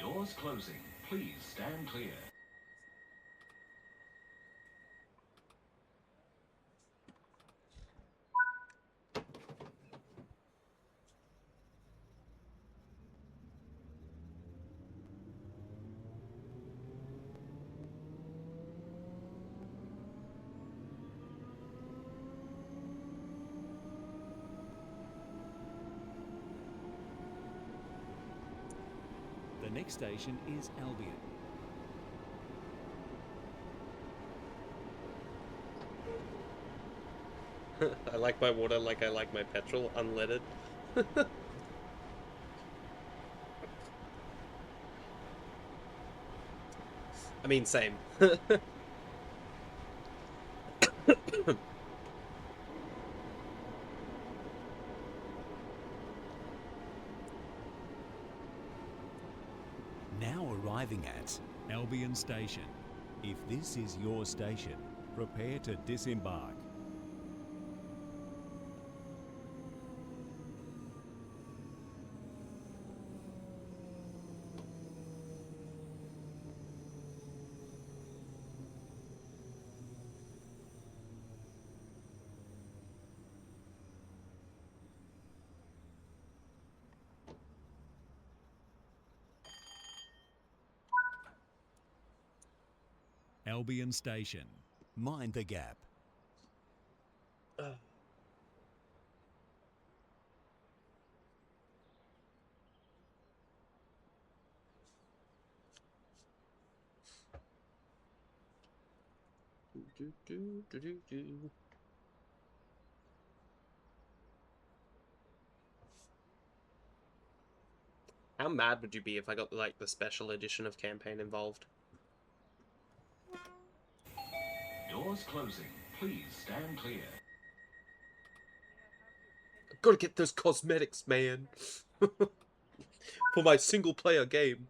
Doors closing. Please stand clear. The next station is Albion. I like my water like I like my petrol, unleaded. I mean, same. Now arriving at Albion Station. If this is your station, prepare to disembark. Albion Station. Mind the gap. How mad would you be if I got, like, the special edition of Campaign involved? Doors closing. Please stand clear. I've gotta get those cosmetics, man! For my single-player game.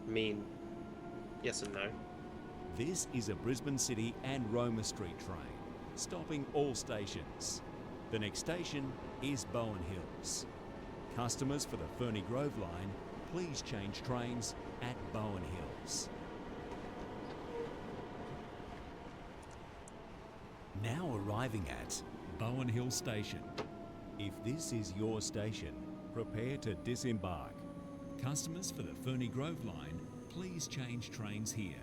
I mean, yes and no. This is a Brisbane City and Roma Street train, stopping all stations. The next station is Bowen Hills. Customers for the Ferny Grove line, please change trains at Bowen Hills. Now arriving at Bowen Hill Station. If this is your station, prepare to disembark. Customers for the Ferny Grove line, please change trains here.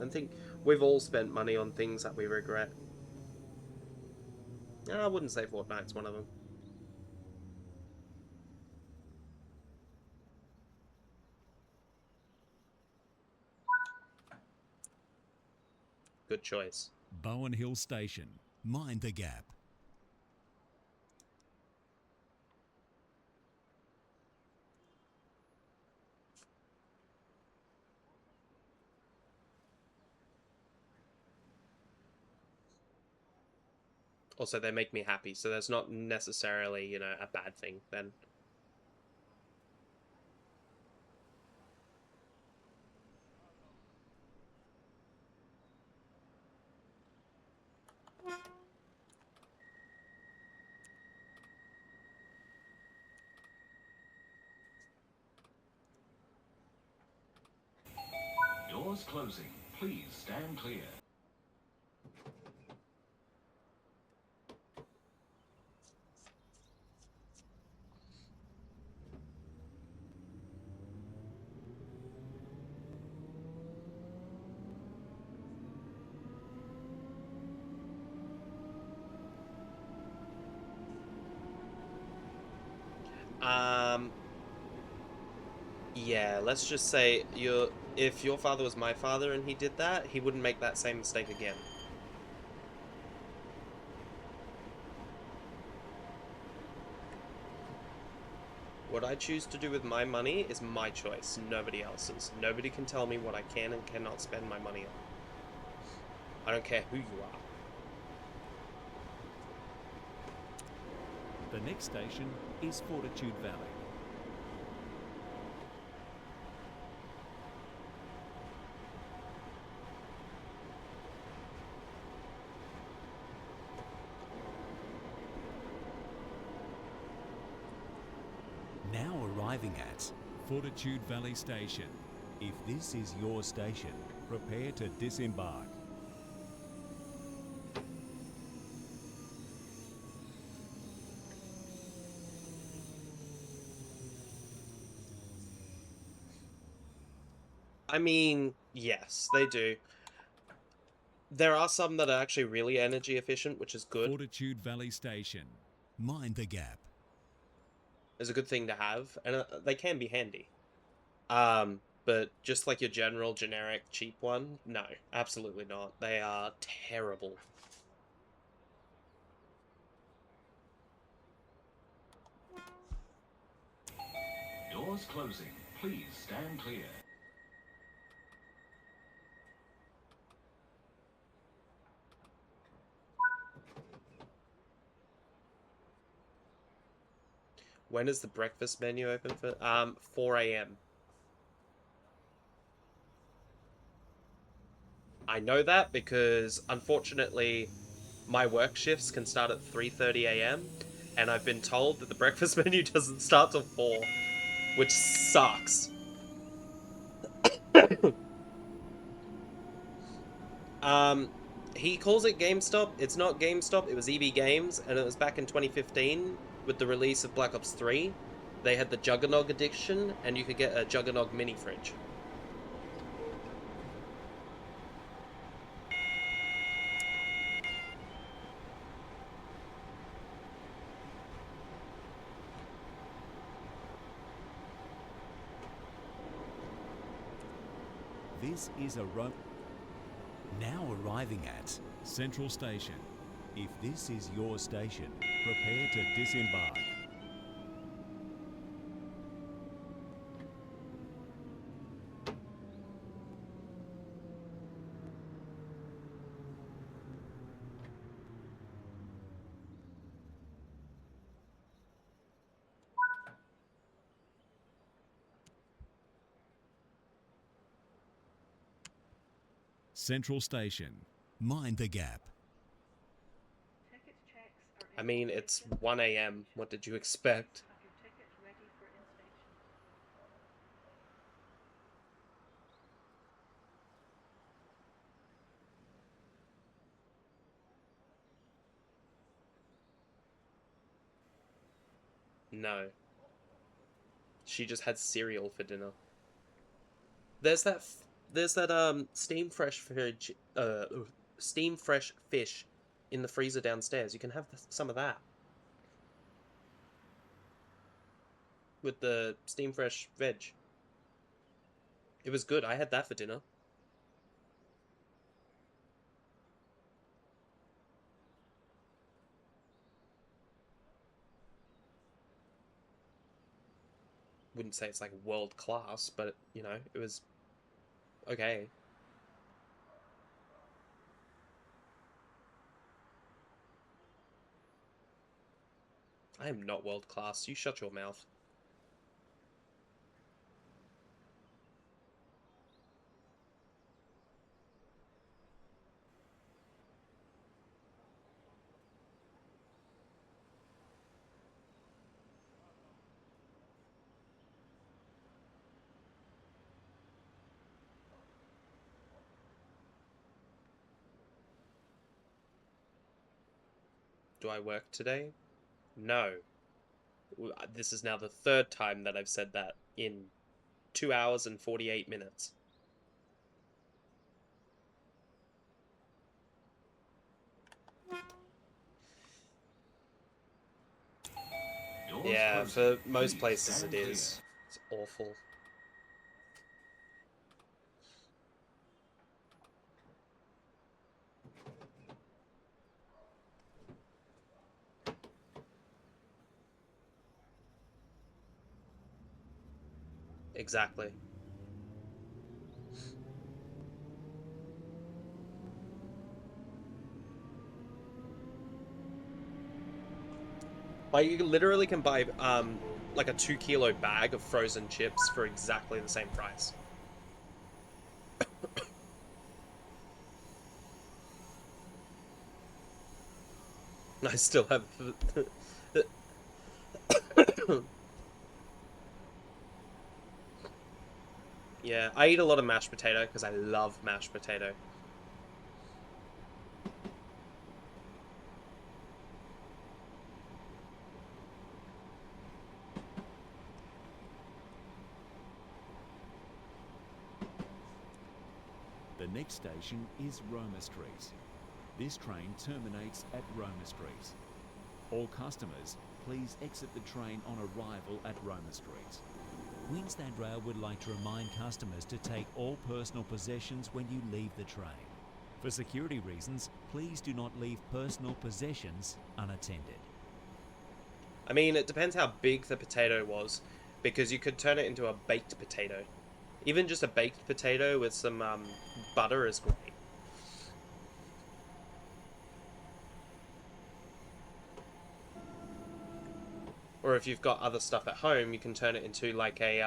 I think we've all spent money on things that we regret. I wouldn't say Fortnite's one of them. Good choice. Bowen Hill Station. Mind the gap. Also, they make me happy, so that's not necessarily, you know, a bad thing then. Doors closing. Please stand clear. Yeah, let's just say if your father was my father and he did that, he wouldn't make that same mistake again. What I choose to do with my money is my choice, nobody else's. Nobody can tell me what I can and cannot spend my money on. I don't care who you are. The next station is Fortitude Valley. Now arriving at Fortitude Valley Station. If this is your station, prepare to disembark. I mean, yes, they do. There are some that are actually really energy efficient, which is good. Fortitude Valley Station. Mind the gap. It's a good thing to have, and they can be handy. But just like your general, generic, cheap one, no, absolutely not. They are terrible. Doors closing. Please stand clear. When is the breakfast menu open for? 4 a.m. I know that because, unfortunately, my work shifts can start at 3:30 a.m. and I've been told that the breakfast menu doesn't start till 4, which sucks. He calls it GameStop. It's not GameStop. It was EB Games, and it was back in 2015 with the release of Black Ops 3. They had the Juggernog edition, and you could get a Juggernog mini fridge. This is a run. Now arriving at Central Station. If this is your station, prepare to disembark. Central Station. Mind the gap. Ticket checks are I mean, it's 1 a.m. What did you expect? Have your ticket ready for inspection. No. She just had cereal for dinner. There's that steam fresh fish in the freezer downstairs. You can have some of that. With the steam fresh veg. It was good. I had that for dinner. Wouldn't say it's like world class, but you know, it was okay. I am not world class. You shut your mouth. Do I work today? No. This is now the third time that I've said that in 2 hours and 48 minutes. Doors Yeah, closing. for most Please places stand it clear. is. It's awful. Exactly. Like, you literally can buy, like a 2 kilo bag of frozen chips for exactly the same price. I still have... Yeah, I eat a lot of mashed potato because I love mashed potato. The next station is Roma Street. This train terminates at Roma Street. All customers, please exit the train on arrival at Roma Street. Queensland Rail would like to remind customers to take all personal possessions when you leave the train. For security reasons, please do not leave personal possessions unattended. I mean, it depends how big the potato was, because you could turn it into a baked potato. Even just a baked potato with some butter is great. Or if you've got other stuff at home, you can turn it into like a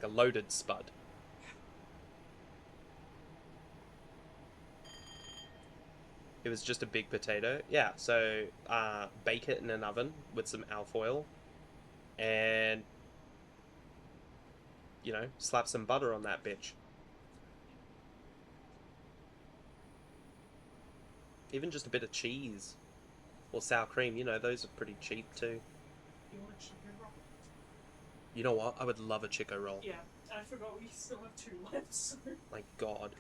loaded spud. It was just a big potato. Yeah, so bake it in an oven with some alfoil and, you know, slap some butter on that bitch. Even just a bit of cheese or sour cream, you know, those are pretty cheap too. You want a chicken roll? You know what? I would love a Chico roll. Yeah, I forgot we still have 2 left, so... My God.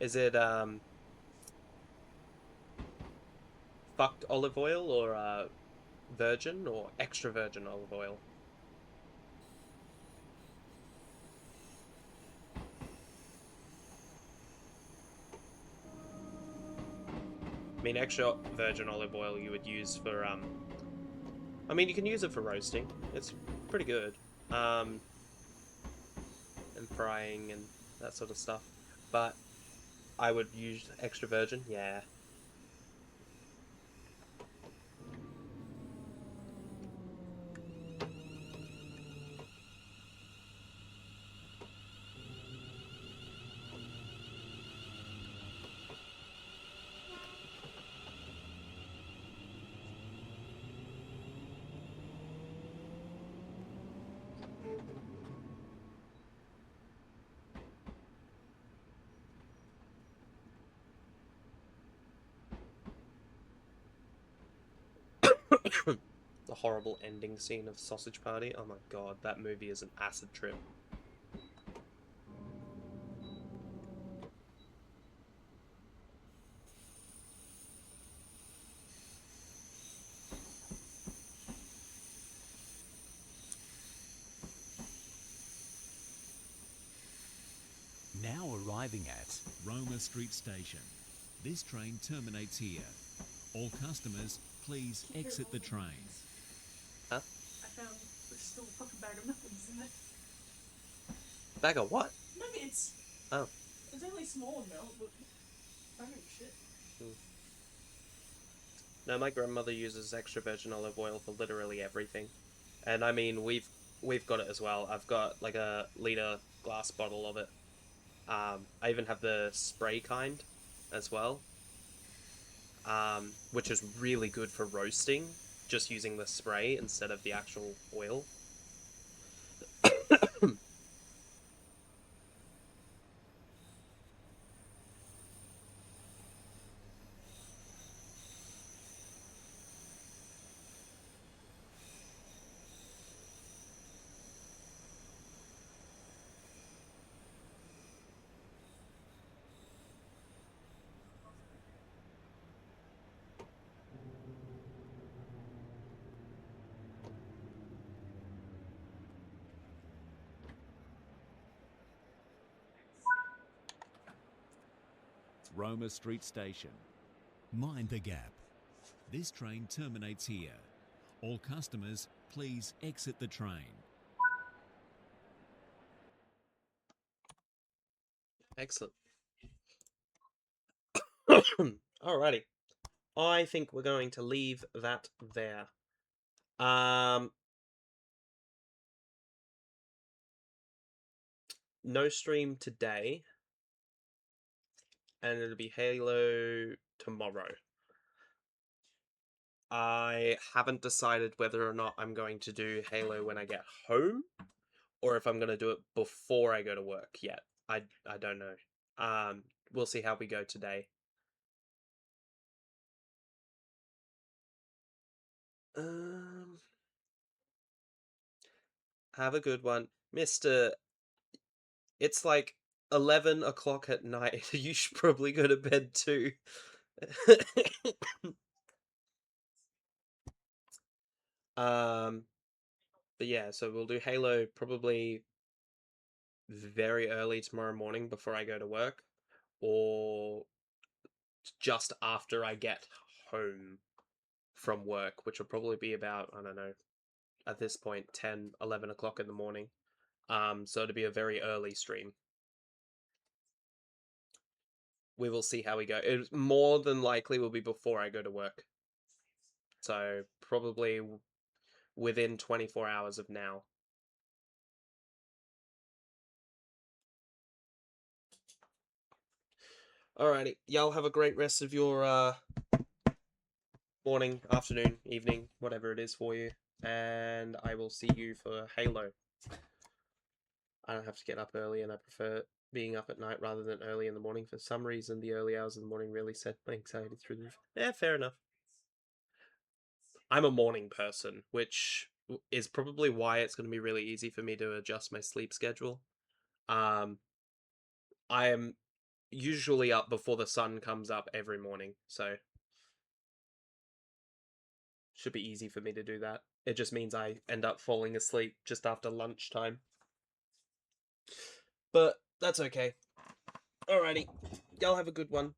Is it fucked olive oil or virgin or extra virgin olive oil? I mean, extra virgin olive oil you would use for, I mean, you can use it for roasting. It's pretty good. And frying and that sort of stuff. But I would use extra virgin, yeah. The horrible ending scene of Sausage Party. Oh my god, that movie is an acid trip. Now arriving at Roma Street Station. This train terminates here. All customers, please exit the train. Huh? I found there's still a fucking bag of nuggets in there. Bag of what? Nuggets! Oh. It's only small amount, but I don't shit. No, my grandmother uses extra virgin olive oil for literally everything. And I mean, we've got it as well. I've got like a liter glass bottle of it. I even have the spray kind as well. Which is really good for roasting, just using the spray instead of the actual oil. Roma Street Station. Mind the gap. This train terminates here. All customers, please exit the train. Excellent. Alrighty. I think we're going to leave that there. No stream today. And it'll be Halo tomorrow. I haven't decided whether or not I'm going to do Halo when I get home, or if I'm going to do it before I go to work yet. I don't know. We'll see how we go today. Have a good one. Mr. It's like 11 o'clock at night. You should probably go to bed too. But yeah, so we'll do Halo probably very early tomorrow morning before I go to work, or just after I get home from work, which will probably be about, I don't know, at this point, 10, 11 o'clock in the morning. So it'll be a very early stream. We will see how we go. It more than likely will be before I go to work. So probably within 24 hours of now. Alrighty, y'all have a great rest of your morning, afternoon, evening, whatever it is for you. And I will see you for Halo. I don't have to get up early, and I prefer being up at night rather than early in the morning. For some reason, the early hours of the morning really set my anxiety through the roof. Yeah, fair enough. I'm a morning person, which is probably why it's going to be really easy for me to adjust my sleep schedule. I am usually up before the sun comes up every morning, so should be easy for me to do that. It just means I end up falling asleep just after lunchtime. But that's okay. Alrighty, y'all have a good one.